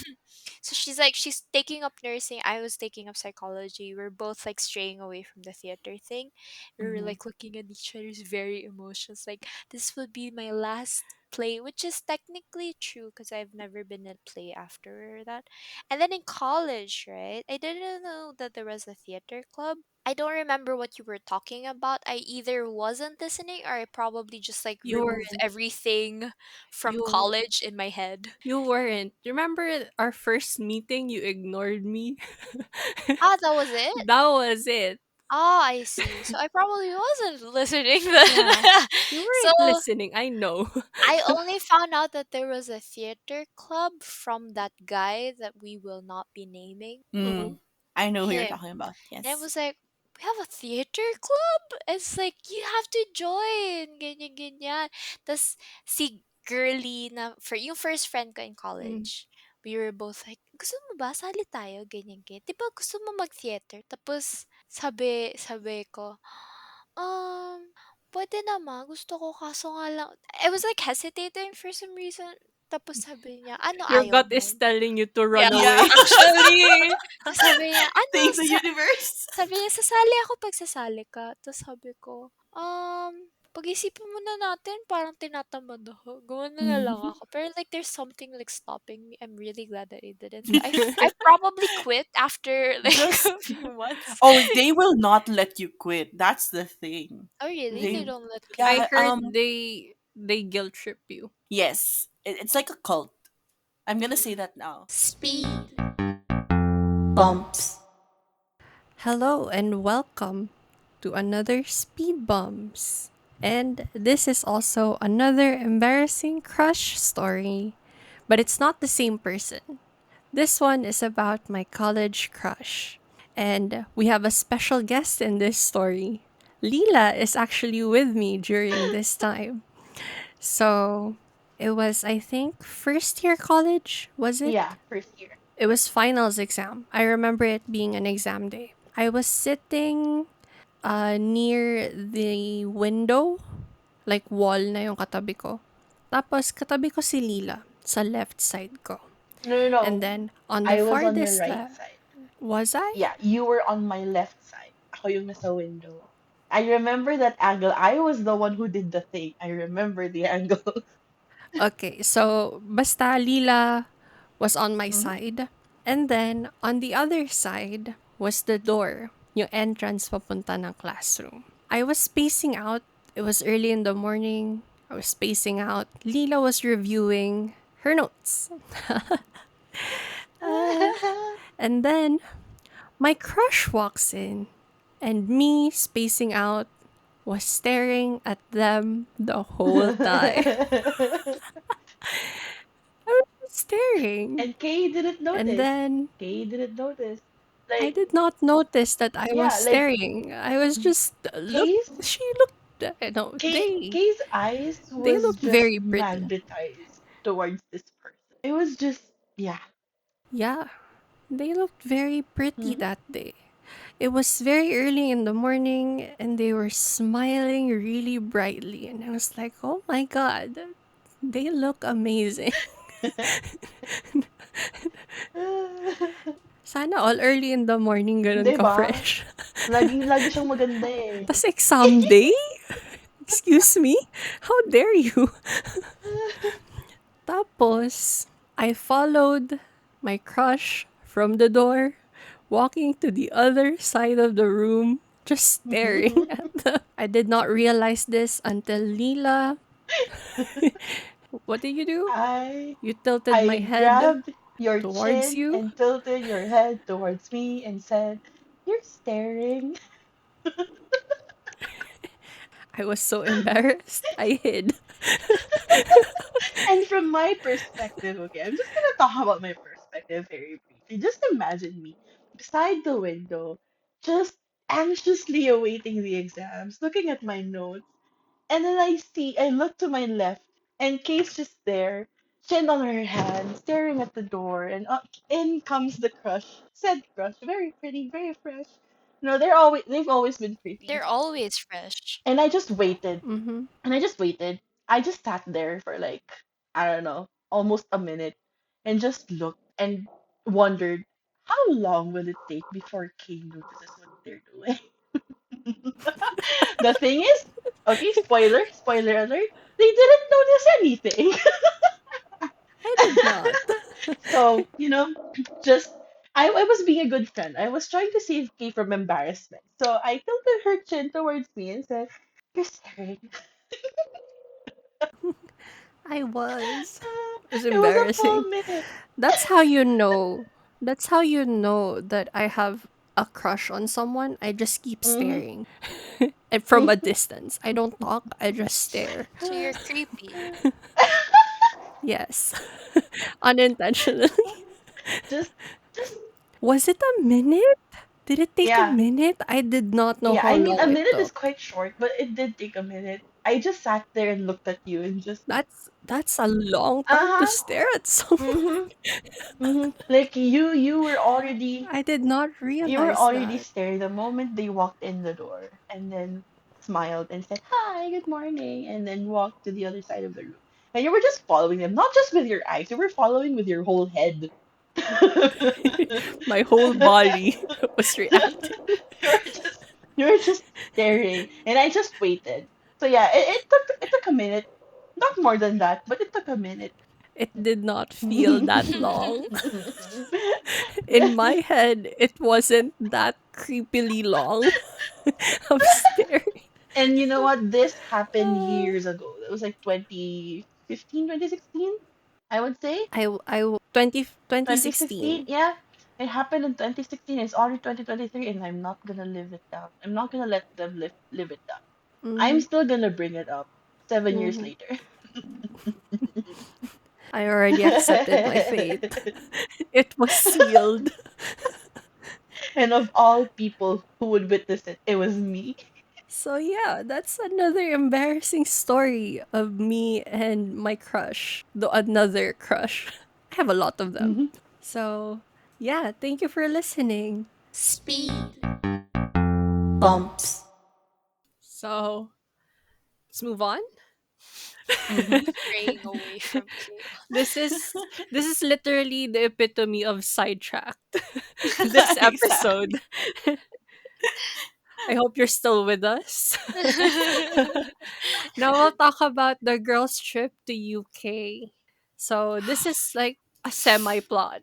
so she's taking up nursing, I was taking up psychology. We're both like straying away from the theater thing. We were Mm-hmm. like looking at each other's very emotions, like, this would be my last play, which is technically true because I've never been in a play after that. And then in college, right? I didn't know that there was a theater club. I don't remember what you were talking about. I either wasn't listening, or I probably just like You removed weren't. everything from You college in my head. you weren't. Remember our first meeting? You ignored me. Ah, that was it? That was it. Ah, I see. So I probably wasn't listening then. Yeah. You So weren't listening. I know. I only found out that there was a theater club from that guy that we will not be naming. Mhm. Mm. I know who you're Him. talking about. And I Yes. was like, we have a theater club? It's like, you have to join. Ganyan, ganyan. Tapos, si girly na, for yung first friend ko in Mm. college, we were both like, gusto mo ba? Sali tayo, ganyan, ganyan. Di ba gusto mo mag-theater? Tapos, sabi ko, pwede naman. Gusto ko, kaso nga lang. I was like hesitating for some reason. Tapos sabi niya, ano Your ayaw gut is mo? telling you to Yeah, run Yeah. away. actually. Tapos sabi niya, ano, Thank the universe. sabi niya, sasali ako pag sasali ka. Tapos sabi ko, pag-isipan muna natin, parang tinatamad ako. Gumano na lang ako. Pero like, there's something like stopping me. I'm really glad that I didn't. I probably quit after like Just a few months. oh, they will not let you quit. That's the thing. Oh, really? They They don't let I people yeah, quit? heard they guilt trip you. yes. It's like a cult. I'm gonna say that now. Speed. Bumps. Hello and welcome to another Speed Bumps. And this is also another embarrassing crush story, but it's not the same person. This one is about my college crush. And we have a special guest in this story. Lila is actually with me during this time. So it was, I think, first year college, was it? Yeah, first year. It was finals exam. I remember it being an exam day. I was sitting near the window, like wall na yung katabi ko. Tapos katabi ko si Lila sa left side ko. No, no, And no. then on the I was on your farthest right left, side. was I? Yeah, you were on my left side. Ako yung nasa window. I remember that angle. I was the one who did the thing. I remember the angle. Okay, so basta Lila was on my Mhm. side. And then on the other side was the door, yung entrance papunta ng classroom. I was spacing out. It was early in the morning. I was spacing out. Lila was reviewing her notes. And then my crush walks in, and me spacing out was staring at them the whole time. I was staring. And Kay didn't And notice. then Kay didn't notice. I Like, did not notice that I was yeah, like staring. I was just look. Kay's She looked. No, Kay's eyes they was look just very pretty. magnetized towards this person. It was just, yeah. Yeah, they looked very pretty Mhm. that day. It was very early in the morning, and they were smiling really brightly, and I was like, "Oh my god, they look amazing." Sana all early in the morning ganun 'Di ka ba? fresh. Lagi siyang maganda eh. Tas exam day? Excuse me? How dare you? Tapos, I followed my crush from the door, walking to the other side of the room, just staring at them. I did not realize this until Lila. What did you do? I You tilted my I head grabbed your towards chin you. and tilted your head towards me and said, "You're staring." I was so embarrassed. I hid. And from my perspective, okay, I'm just gonna talk about my perspective very briefly. Just imagine me beside the window, just anxiously awaiting the exams, looking at my notes, and then I look to my left, and Kate's just there, chin on her hand, staring at the door, and in comes the crush. Said crush, very pretty, very fresh. No, they've always been pretty. They're always fresh. And I just waited, Mm-hmm. and I just waited. I just sat there for like, I don't know, almost a minute, and just looked and wondered how long will it take before Kay notices what they're doing. The thing is, okay, spoiler alert, they didn't notice anything. I did not. So, just I was being a good friend. I was trying to save Kay from embarrassment. So I tilted her chin towards me and said, "You're staring." I was. It was It was a full embarrassing. minute. That's how you know. That's how you know that I have a crush on someone. I just keep Mhm. staring. And from a distance. I don't talk, I just stare. So you're creepy. Yes. Unintentionally. just just Was it a minute? Did it take a yeah. minute? I did not know Yeah, how I mean a long it minute is took. quite short, but it did take a minute. I just sat there and looked at you and just That's a long time to uh-huh. stare at someone. Mhm. Mhm. Like you were already I did not you were realize already that. staring the moment they walked in the door and then smiled and said, "Hi, good morning," and then walked to the other side of the room. And you were just following them, not just with your eyes, you were following with your whole head. My whole body was reacting. you were just you were just staring, and I just waited. So yeah, it took a minute, not more than that, but it took a minute. It did not feel that long. In my head, it wasn't that creepily long of staring. And you know what? This happened Uh, years ago. It was like 2015, 2016, I would say. 2016, 2016. yeah. It happened in 2016. It's already 2023, and I'm not gonna live it down. I'm not gonna let them live it down. I'm Mm-hmm. still gonna bring it up 7 years Mm-hmm. later. I already accepted my fate. It was sealed. And of all people who would witness it, it was me. So yeah, that's another embarrassing story of me and my crush. The another crush. I have a lot of them. Mhm. So yeah, thank you for listening. Speed. Bumps. So let's move on. Hmm. Straying away from chaos. this is this is literally the epitome of sidetracked. This episode. Exactly. I hope you're still with us. Now we'll talk about the girls' trip to UK. So this is like a semi plot.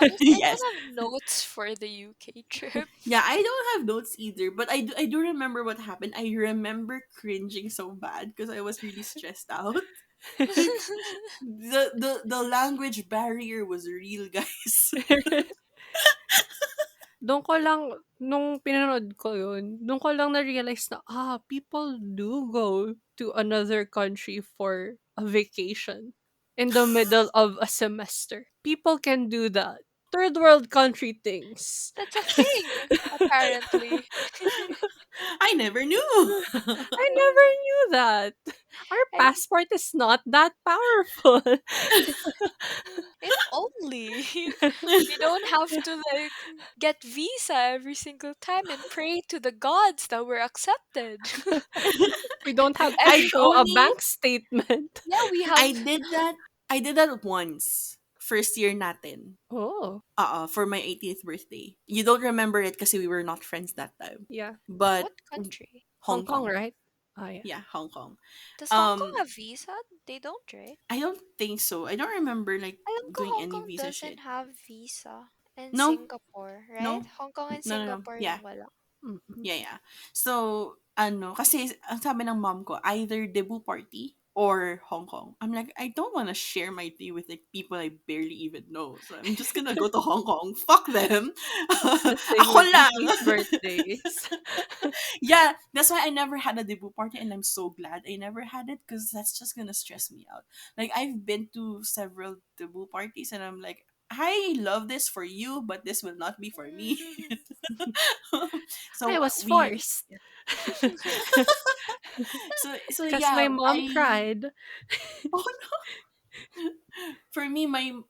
Honestly, I Yes. don't have notes for the UK trip. Yeah, I don't have notes either, but I do remember what happened. I remember cringing so bad because I was really stressed out. Like the language barrier was real, guys. Doon ko lang, nung pinanood ko yun, doon ko lang na-realize na, people do go to another country for a vacation in the middle of a semester. People can do that. Third world country things. That's a thing, apparently. I never knew. I never knew that. Our And passport is not that powerful. if only we don't have to like get visa every single time and pray to the gods that we're accepted. We don't have to I've show a only bank statement. Yeah, we have. I did that. I did that once. First year natin. Oh, For my 18th birthday. You don't remember it because we were not friends that time. yeah. But What country? Hong Hong Kong, Kong. right? Oh, yeah. Yeah, Hong Kong. Does Hong Kong Um have visa? They don't, right? I don't think so. I don't remember like Alam ko doing Hong any Kong visa doesn't shit. have visa. And No, Singapore, right? no, Hong Kong and no. Singapore Yeah, yung wala. Mhm. yeah. So, kasi ang sabi ng mom ko, either debut party or Hong Kong. I'm like, I don't want to share my day with like people I barely even know. So I'm just gonna go to Hong Kong. Fuck them. It's the same Ako with lang. Ricky's birthdays. Yeah, that's why I never had a debut party, and I'm so glad I never had it because that's just gonna stress me out. Like I've been to several debut parties, and I'm like, I love this for you, but this will not be for me. I So was we forced so because my yeah, mom cried. oh for me,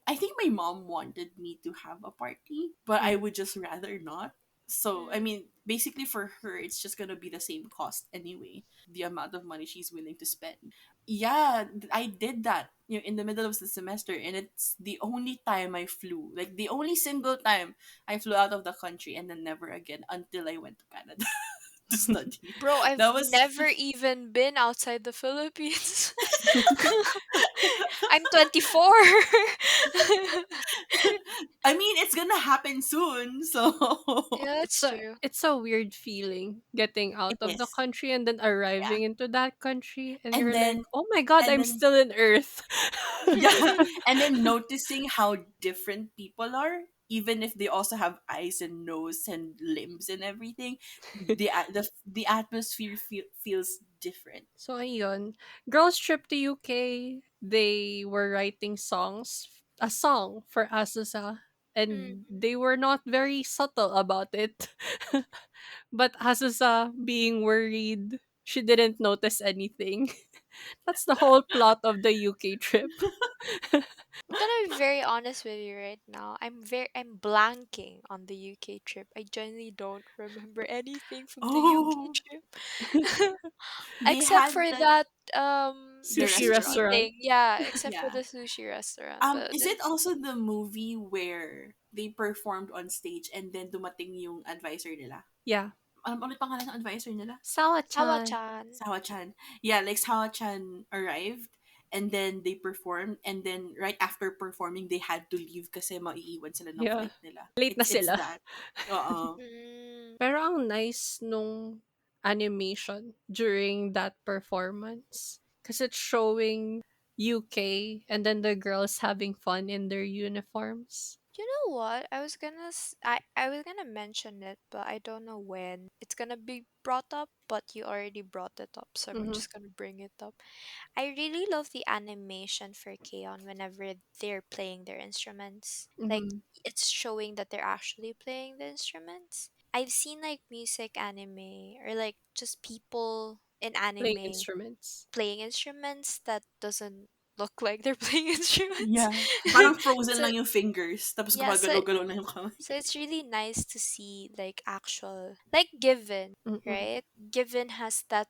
I think my mom wanted me to have a party, but I Mm. would just rather not. So I Mm. mean, basically for her, it's just gonna be the same cost anyway. The amount of money she's willing to spend. Yeah, I did that. In the middle of the semester, and it's the only time I flew. Like the only single time I flew out of the country, and then never again until I went to Canada to study. Bro, I've That was never even been outside the Philippines. I'm 24. I mean, it's gonna happen soon, so Yeah, it's that's a true. it's a weird feeling getting out it of the is. country and then Yeah. arriving into that country and And you're like, then "Oh my god, and I'm then still in Earth." yeah, and then noticing how different people are, even if they also have eyes and nose and limbs and everything, the atmosphere feels different. So ayun, girls trip to UK, they were writing a song for Azusa, and Mm. they were not very subtle about it. But Azusa being worried, she didn't notice anything. That's the whole plot of the UK trip. I'm gonna be very honest with you right now. I'm blanking on the UK trip. I genuinely don't remember anything from the UK Oh, trip. they Except had for that that the Sushi sushi restaurant. restaurant. thing. Yeah, except for Yeah. the sushi restaurant. But Is it that's also the movie where they performed on stage and then dumating yung advisor nila? Yeah. Ulit pangalan ng advisor nila? Sawa-chan. Sawa-chan. Sawa-chan. Yeah, like Sawa-chan arrived and then they performed and then right after performing they had to leave kasi maiiwan sila ng Yeah. flight nila. Late na It's sila. that. Oo. Mm. Pero ang nice nung animation during that performance. Because it's showing UK and then the girls having fun in their uniforms. You know what? I was gonna mention it, but I don't know when it's gonna be brought up. But you already brought it up, so I'm Mm-hmm. just gonna bring it up. I really love the animation for K-On! Whenever they're playing their instruments. Like Mm-hmm. it's showing that they're actually playing the instruments. I've seen like music anime or like just people in Playing anime instruments. playing instruments that doesn't look like they're playing instruments. Yeah. Parang frozen So lang yung fingers. Tapos yeah, so gumagalaw-galaw na yung kamay. so it's really nice to see like actual like Given, Mm-mm. right? Given has that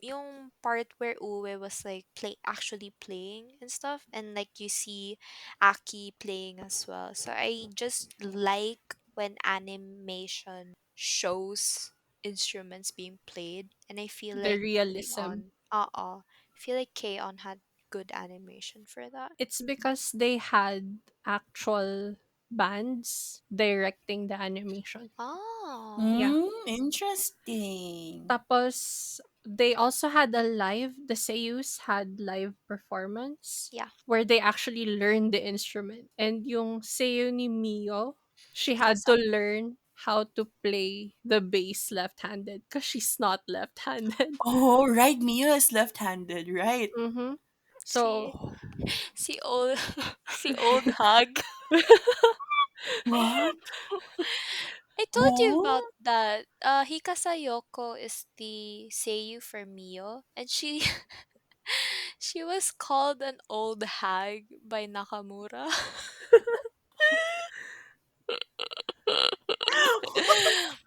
yung part where Uwe was like actually playing and stuff, and like you see Aki playing as well. So I just like when animation shows instruments being played, and I feel The like realism. K-On! I feel like K-On! Had good animation for that. It's because they had actual bands directing the animation. Oh, Yeah. Interesting. Tapos, they also had the seiyus had live performance yeah, where they actually learned the instrument. And yung seiyu ni Mio, she had to Mikasa. learn how to play the bass left-handed because she's not left-handed. Oh, right. Mia is left-handed, right? Mm-hmm. So, Si si old si old hag. What? I told you about Oh? that. Hikasa Yoko is the seiyu for Mio, and she she was called an old hag by Nakamura.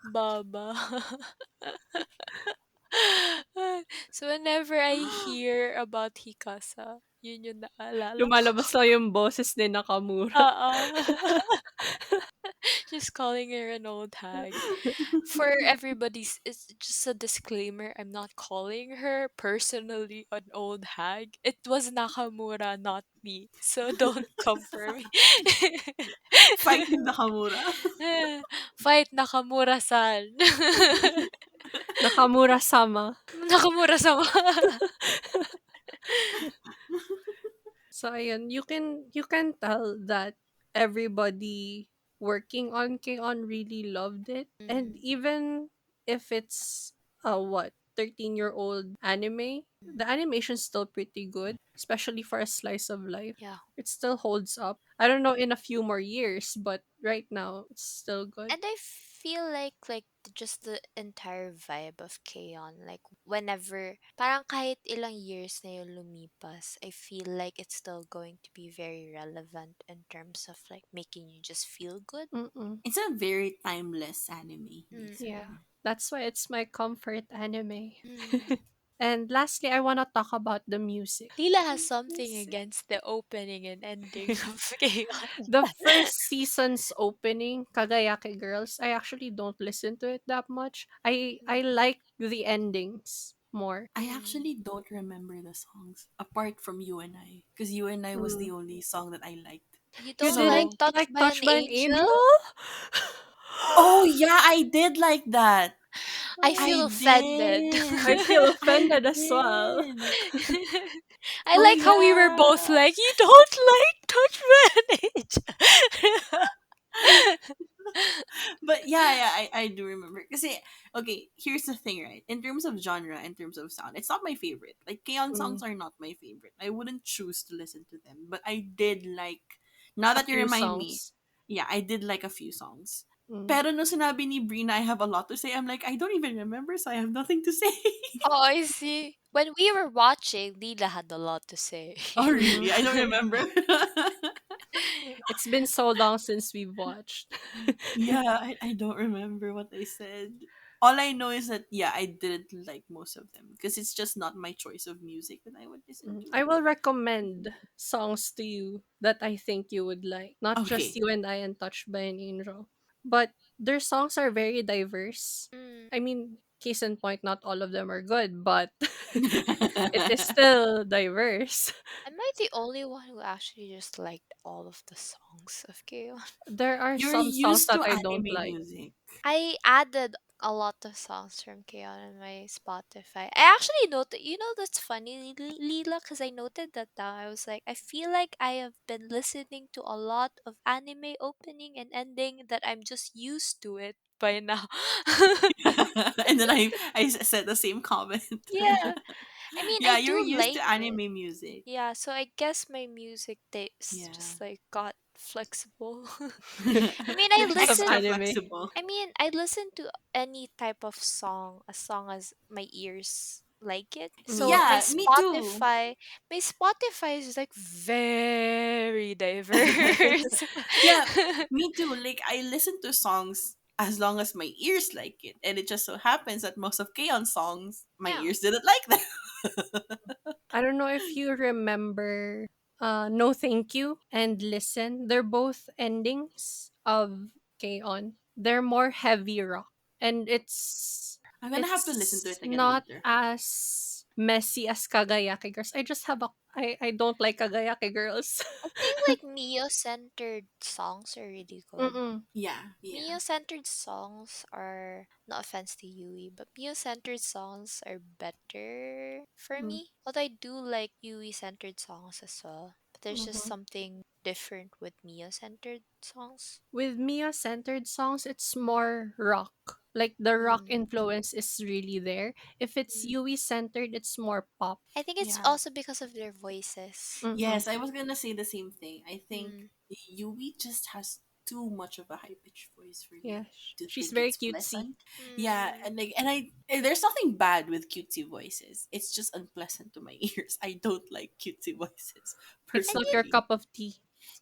Baba. So whenever I hear about Hikasa, yun yung naalala ko. lumalabas lang yung boses ni Nakamura. Oo. Just calling her an old hag. For everybody's, it's just a disclaimer. I'm not calling her personally an old hag. It was Nakamura, not me. So don't come for me. Fighting Nakamura. Fight Nakamura-san. Nakamura-sama. Nakamura-sama. So ayun, you can tell that everybody working on K-On really loved it. And Mm, even if it's a 13-year-old anime, the animation's still pretty good, especially for a slice of life. yeah. It still holds up. I don't know in a few more years, but right now it's still good. And I feel like just the entire vibe of K-On! Like whenever parang kahit ilang years na yung lumipas, I feel like it's still going to be very relevant in terms of like making you just feel good. Mm-mm. It's a very timeless anime, Yeah. Mm-mm. basically. That's why it's my comfort anime. Mm. And lastly, I want to talk about the music. Lila has something Music. against the opening and ending of K-On! The first season's opening, Kagayake Girls, I actually don't listen to it that much. I like the endings more. I Mm. actually don't remember the songs apart from You and I, because You and I was Mm. the only song that I liked. You You don't like So, didn't Touched like by Touched an by an Angel? Angel? oh yeah, I did like that. I I feel Oh, offended. did. I feel I offended as well. did. I Oh like how we were both yeah. like, you don't like Touched by an Angel. But yeah, I do remember. Kasi, okay, here's the thing, right? In terms of genre, in terms of sound, it's not my favorite. Like, K-On! Mm, Songs are not my favorite. I wouldn't choose to listen to them. But I did like, now a that you few remind me, songs. yeah, I did like a few songs. Mm. Pero no sinabi ni Brina, I have a lot to say. I'm like, I don't even remember, so I have nothing to say. Oh, I see. When we were watching, Lila had a lot to say. Oh, Mhm. really? I don't remember. It's been so long since we've watched. Yeah, I don't remember what I said. All I know is that, yeah, I didn't like most of them because it's just not my choice of music that I would listen Mm. to. I will recommend songs to you that I think you would like. Not just Okay. You and I and Touched by an Angel. But their songs are very diverse. Mm. I mean, case in point, not all of them are good, but it is still diverse. Am I the only one who actually just liked all of the songs of K-On! There are You're some songs used that to I anime don't like. music. I added a lot of songs from K-on on my Spotify. I actually noted, that's funny, Lila, because I noted that down. I was like, I feel like I have been listening to a lot of anime opening and ending that I'm just used to it by now. And then I said the same comment. Yeah. I mean, Yeah, I you're do used like to it. anime music. Yeah, so I guess my music taste Yeah. just like got flexible. I mean, Like Because of extra anime. flexible. I listen to any type of song as long as my ears like it. So Mm. Me too. My Spotify is like very diverse. Yeah, me too. Like I listen to songs as long as my ears like it, and it just so happens that most of K-on songs, my Yeah. ears didn't like them. I don't know if you remember No Thank You and Listen. They're both endings of K On. They're more heavy rock. And I'm gonna have to listen to it's it again not later. as messy as Kagayaki Girls. I don't like Kagayaki Girls. I think like Mio centered songs are really good. Mm-mm. Yeah, yeah. Mio centered songs are, no offense to Yui, but Mio centered songs are better for Mm, me. Although I do like Yui centered songs as well. But there's just mhm. something different with Mio centered songs. With Mia centered songs, it's more rock. Like the rock Mm. influence is really there. If it's Mm. Yui centered, it's more pop. I think it's Yeah. also because of their voices. Mm-mm. Yes, I was gonna say the same thing. I think Mm. Yui just has too much of a high pitched voice for Yeah, me to she's think very it's cutesy. pleasant. Yeah, Mm. and there's nothing bad with cutesy voices. It's just unpleasant to my ears. I don't like cutesy voices It's And not you your personally. cup of tea.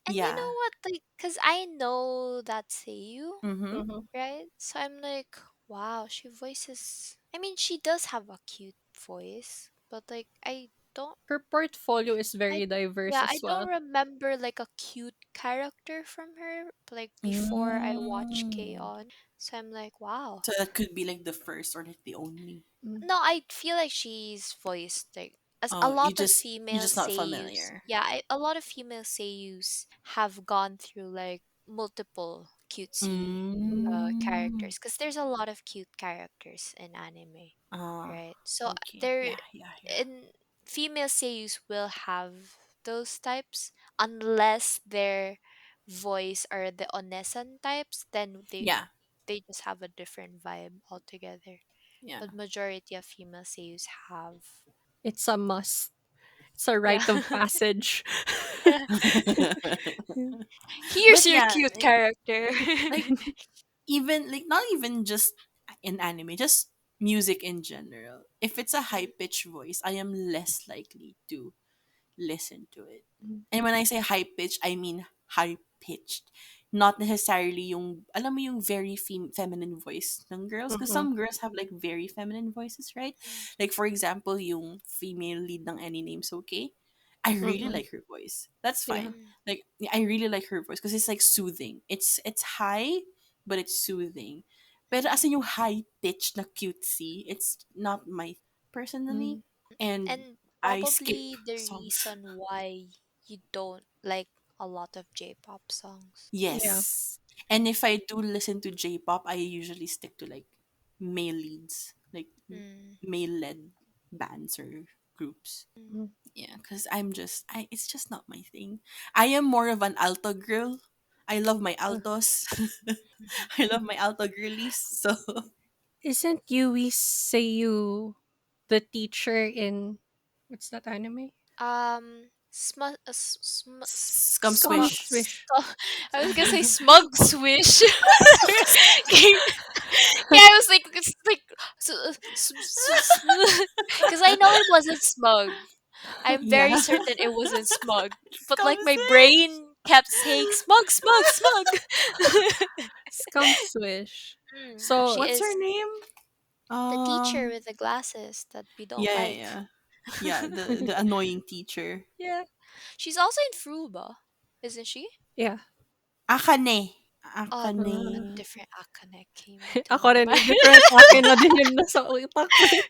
and you know Yeah. what? Like, cause I know that Seiyu, Mm-hmm. Mm-hmm. right? So I'm like, wow, she voices. I mean, she does have a cute voice, but like, don't, Her portfolio is I, very diverse yeah, as I don't well. remember like a cute character from her, like before I watched K Mm. on. So I'm like, wow. So that could be like the first or like the only. Mm. No, I feel like she's voiced like as a Oh, lot of you're female just not seiyus. familiar. Yeah, a lot of female seiyus have gone through like multiple cutesy Mm. characters because there's a lot of cute characters in anime, Ah, right? So okay. there Yeah, yeah, yeah. in female seiyus will have those types unless their voice are the onesan types, then Yeah, they just have a different vibe altogether. yeah. But majority of female seiyus have. It's a must. It's a Yeah. rite of passage. Yeah. But Here's your yeah, cute character. like even like not even just in anime, just music in general. If it's a high pitched voice, I am less likely to listen to it. And when I say high pitched, I mean high pitched. Not necessarily yung, alam mo yung very feminine voice ng girls. Because Mm-mm. some girls have like very feminine voices, right? Mm, Like for example, yung female lead ng Any Name's Okay. I really Mm-mm. like her voice. That's Yeah. fine. mm, Like I really like her voice because it's like soothing. It's high, but it's soothing. Pero as in yung high pitch na cutesy, it's not my Mm. personally. And And I skip probably the songs. reason why you don't like a lot of J-pop songs. Yeah. Yes. And if I do listen to J-pop, I usually stick to like male leads, like Mm, male led bands or groups. mm, Mm. Yeah, cuz I it's just not my thing. I am more of an alto girl. I love my Uh, altos. mhm. I love my alto girlies. So isn't Yui Seiyu the teacher in what's that anime? scum Scum swish. Swish. I was gonna say smug swish. Yeah, I was like, it's like, because I know it wasn't smug. I'm very Yeah. certain it wasn't smug, but Scum like my swish. brain kept saying smug, smug, smug. Scum Swish. Mm, So she What's her is name? the teacher Um with the glasses that we don't yeah, yeah, like. yeah. Yeah, the annoying teacher. Yeah, she's also in Fruba, isn't she? yeah. Akane. Oh, Akane. a Uh, different Akane came into ako my rin, may mind. different akin na din yung nasa utak ko eh.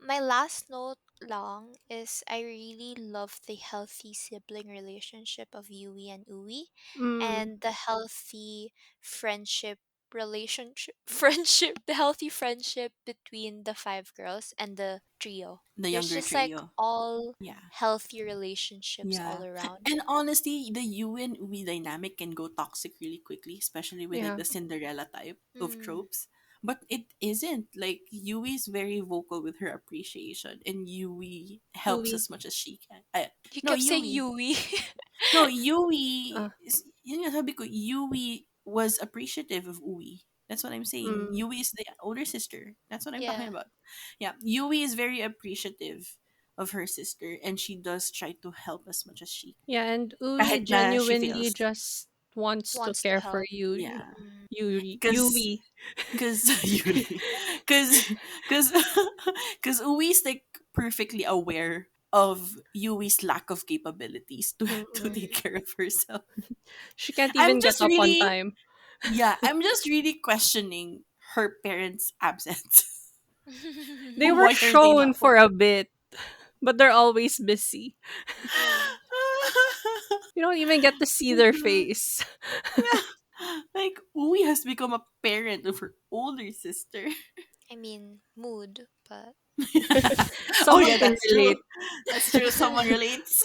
My last note lang is I really love the healthy sibling relationship of Yui and Ui Mm, and the healthy friendship relationship friendship, the healthy friendship between the five girls and the trio. The There's younger just like trio. all Yeah. healthy relationships all Yeah. around. And honestly, the you and we dynamic can go toxic really quickly, especially with like Yeah. the Cinderella type of Mm. tropes. But it isn't. Like Yui is very vocal with her appreciation, and Yui helps Louis. as much as she can. You No, kept saying Yui. Yui. No, Yui. Uh, Yun nga sabi ko, Yui was appreciative of Ui. That's what I'm saying. mm, Yui is the older sister. That's what I'm talking Yeah. about. Yeah, Yui is very appreciative of her sister, and she does try to help as much as she yeah, and can. Ui Kahit na she genuinely fails. just wants to Wants to care for help. you, Yeah. Mm. Cause, Yui. cause Yuri, cause, cause, cause Ui's like perfectly aware of Yui's lack of capabilities to to Mm-mm. take Mm. care of herself. She can't I'm even get just up on really, time. yeah, I'm just really questioning her parents' absence. They were Why are they shown not home? for a bit, but they're always busy. Yeah. You don't even get to see their face. Yeah, like Ui has become a parent of her older sister. I mean, mood, but Oh Someone yeah, can that's true. relate. That's true. Someone relates.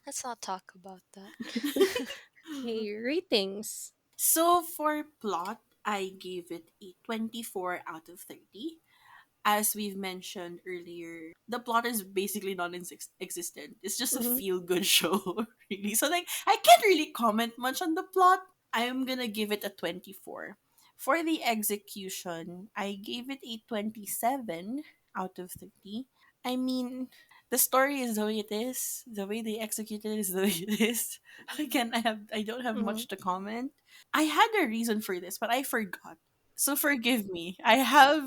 let's not talk about that. Okay, ratings. So for plot, I gave it a 24 out of 30. As we've mentioned earlier, the plot is basically non-existent. It's just a Mm-hmm. feel-good show, really. So like, I can't really comment much on the plot. I'm gonna give it a 24. For the execution, I gave it a 27 out of 30. I mean, the story is the way it is. The way they executed it is the way it is. Again, I don't have Mm-hmm. much to comment. I had a reason for this, but I forgot. So forgive me. I have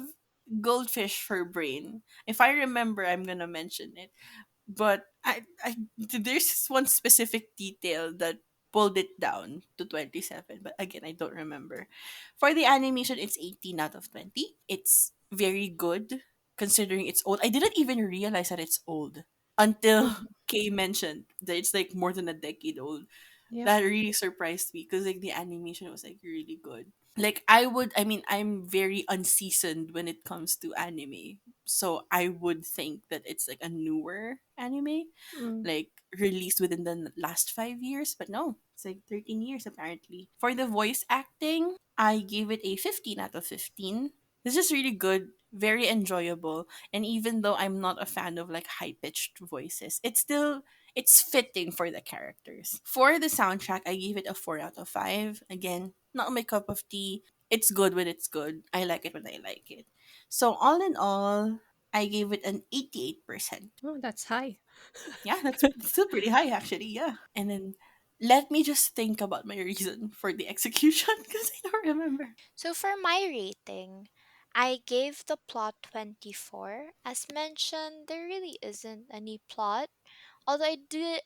goldfish for brain. If I remember, I'm gonna mention it. But there's this one specific detail that pulled it down to 27. But again, I don't remember. For the animation, it's 18 out of 20. It's very good considering it's old. I didn't even realize that it's old until Mm-hmm. Kay mentioned that it's like more than a decade old. Yep. That really surprised me because like the animation was like really good. Like I mean I'm very unseasoned when it comes to anime, so I would think that it's like a newer anime, Mm. like released within the last 5 years, but no, it's like 13 years apparently. For the voice acting, I gave it a 15 out of 15. This is really good, very enjoyable, and even though I'm not a fan of like high pitched voices, it's fitting for the characters. For the soundtrack, I gave it a 4 out of 5. Again, not my cup of tea. It's good when it's good. I like it when I like it. So all in all, I gave it an 88%. Oh, that's high. Yeah, that's still pretty high actually. Yeah. And then let me just think about my reason for the execution because I don't remember. So for my rating, I gave the plot 24. As mentioned, there really isn't any plot. Although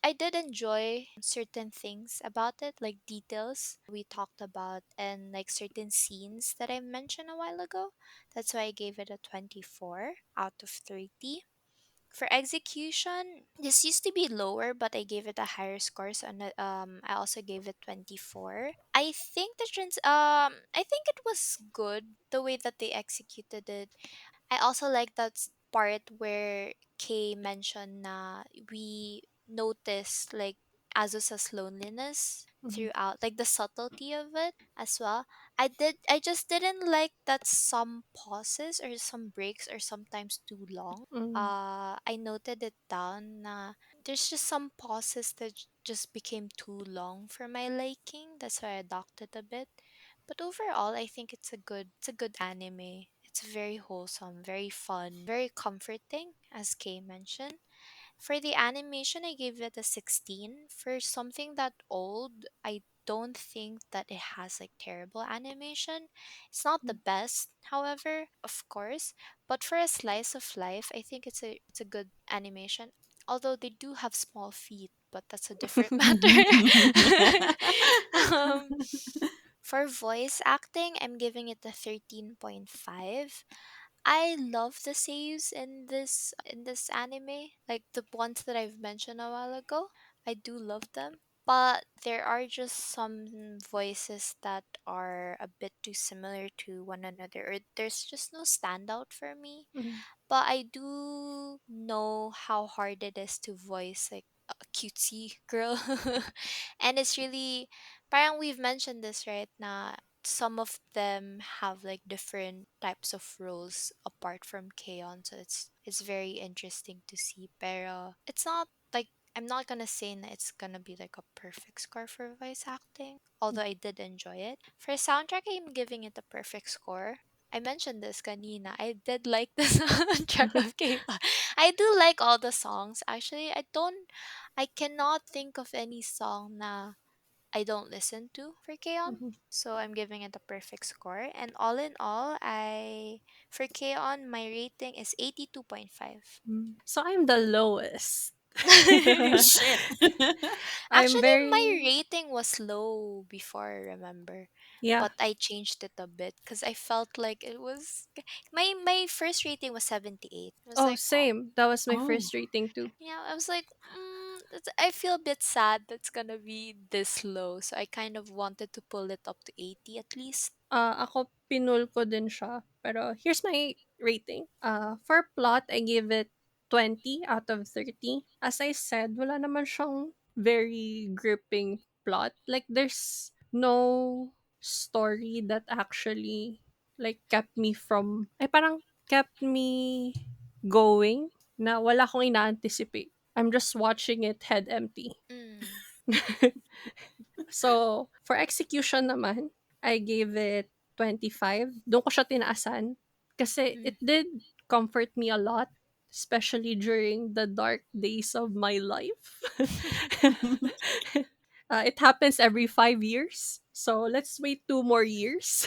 I did enjoy certain things about it, like details that we talked about and like certain scenes that I mentioned a while ago. That's why I gave it a 24 out of 30. For execution, this used to be lower, but I gave it a higher score. So I also gave it 24. I think it was good the way that they executed it. I also like that part where Kay mentioned na we noticed like Azusa's loneliness Mm-hmm. throughout, like the subtlety of it as well. I just didn't like that some pauses or some breaks are sometimes too long. Mm. I noted it down na there's just some pauses that just became too long for my liking. That's why I docked it a bit. But overall, I think it's a good anime. It's very wholesome, very fun, very comforting, as Kay mentioned. For the animation, I gave it a 16. For something that old, I don't think that it has like terrible animation. It's not the best, however, of course, but for a slice of life, I think it's a good animation. Although they do have small feet, but that's a different matter. um, for voice acting, I'm giving it a 13.5. I love the seiyus in this anime, like the ones that I've mentioned a while ago. I do love them. but there are just some voices that are a bit too similar to one another, or there's just no standout for me. Mhm. But I do know how hard it is to voice like a cutesy girl. And it's really, parang we've mentioned this right now. Some of them have like different types of roles apart from Kaon, so it's very interesting to see. Pero it's not like, I'm not gonna say that it's gonna be like a perfect score for voice acting, although I did enjoy it. For soundtrack, I'm giving it a perfect score. I mentioned this kanina. I did like the soundtrack of K-pop. I do like all the songs. Actually, I cannot think of any song na I don't listen to for K-on. Mhm. So I'm giving it a perfect score. And all in all, for K-on, my rating is 82.5. So I'm the lowest. Shit. I'm Actually, my very rating was low before, remember? yeah. But I changed it a bit because I felt like it was my first rating was 78. It was Oh, like, oh, same. That was my Oh. first rating too. yeah, I was like, I feel a bit sad that's gonna be this low. So I kind of wanted to pull it up to 80 at least. Ako pinul ko din siya. Pero here's my rating. For plot, I give it 20 out of 30. As I said, wala naman siyang very gripping plot. Like, there's no story that actually, like, kept me from, ay, parang kept me going na wala akong ina-anticipate. I'm just watching it head empty. Mm, So, for execution naman, I gave it 25. Doon ko siya tinaasan kasi mm. it did comfort me a lot, especially during the dark days of my life. It happens every 5 years. So, let's wait 2 more years.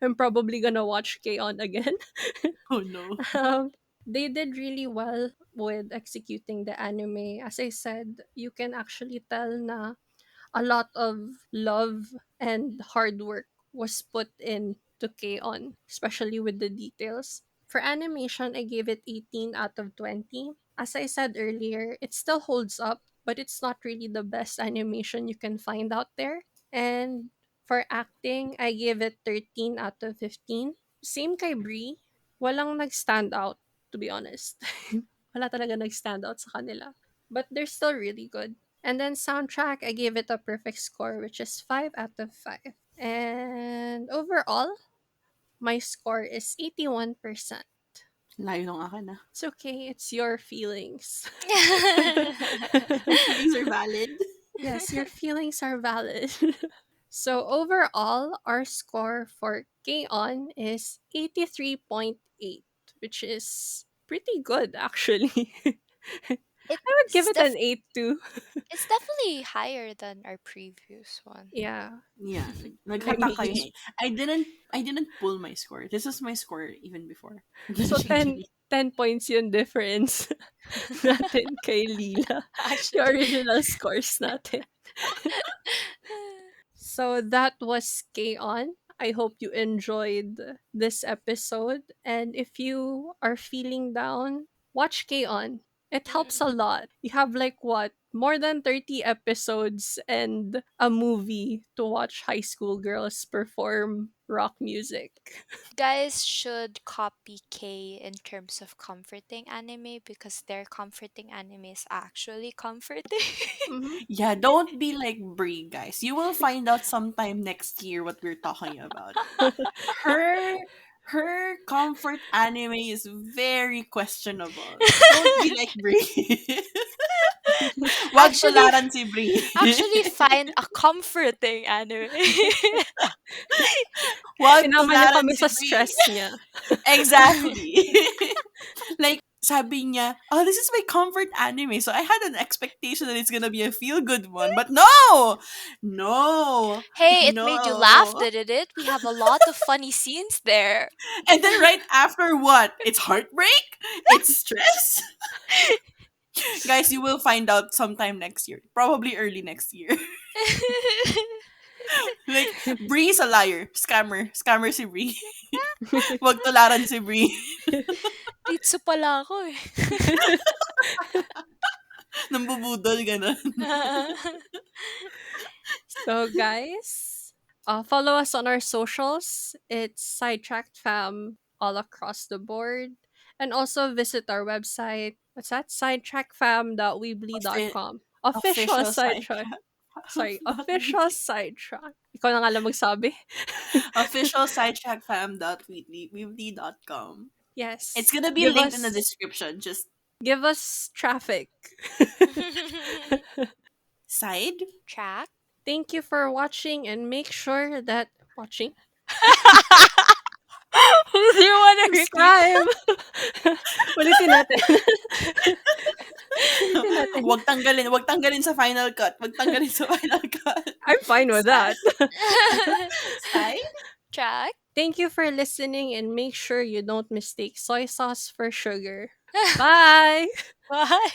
I'm probably gonna watch K-On! Again. Oh no. They did really well with executing the anime. As I said, you can actually tell na a lot of love and hard work was put in to K-On, especially with the details. For animation, I gave it 18 out of 20. As I said earlier, it still holds up, but it's not really the best animation you can find out there. And for acting, I give it 13 out of 15. Same kay Brie, walang nag-stand out, to be honest. Wala talaga nag-stand out sa kanila. But they're still really good. And then soundtrack, I gave it a perfect score, which is 5 out of 5. And overall, my score is 81%. Layo ng akin ah. It's okay, it's your feelings. My feelings are valid. Yes, your feelings are valid. So overall, our score for K-On! Is 83.8, which is pretty good actually. I would give it's it def- an 8 too. it's definitely higher than our previous one. Yeah. Yeah, I naghatak kayo agree. eh. I didn't pull my score. This is my score even before the So GG. 10 points yung difference natin kay Lila. Yung Actually. original scores natin. So that was K-On! I hope you enjoyed this episode. And if you are feeling down, watch K-On! It helps Mm. a lot. You have like what? More than 30 episodes and a movie to watch high school girls perform rock music. Guys should copy K in terms of comforting anime because their comforting anime is actually comforting. Mhm. Yeah, don't be like Brie, guys. You will find out sometime next year what we're talking about. Her her comfort anime is very questionable. Don't be like Brie. Wag actually, tularan si Brie. actually find a comforting anime. Wag Sinama niya tularan kami si sa Brie. stress niya. Exactly. Like, sabi niya, oh, this is my comfort anime. So I had an expectation that it's gonna be a feel good one. But no! No! Hey, it made you laugh, No! didn't it? We have a lot of funny scenes there. And then right after what? It's heartbreak? It's stress? Guys, you will find out sometime next year. Probably early next year. Like, Bree is a liar. Scammer. Scammer si Bree. Wag tularan si Bree. Ritsu pala ako eh. Nambubudol, gano'n. So, guys, follow us on our socials. It's Sidetracked Fam all across the board. And also visit our website. What's that? Offi Sidetrackfam.we.com. Official official sidetrack. sidetrack Sorry, fam.weebly. official sidetrack. Ikaw na nga lang magsabi. Official sidetrackfam.weebly.com. It's Yes. gonna be Give linked in the us description. Just give us traffic. side. Track. Thank you for watching and make sure that watching Do you want to repeat? subscribe. Ulitin natin. Ulitin natin. Wag tanggalin sa final cut. Wag tanggalin sa final cut. I'm fine with Side. that. Side. Track. Thank you for listening and make sure you don't mistake soy sauce for sugar. Bye. Bye.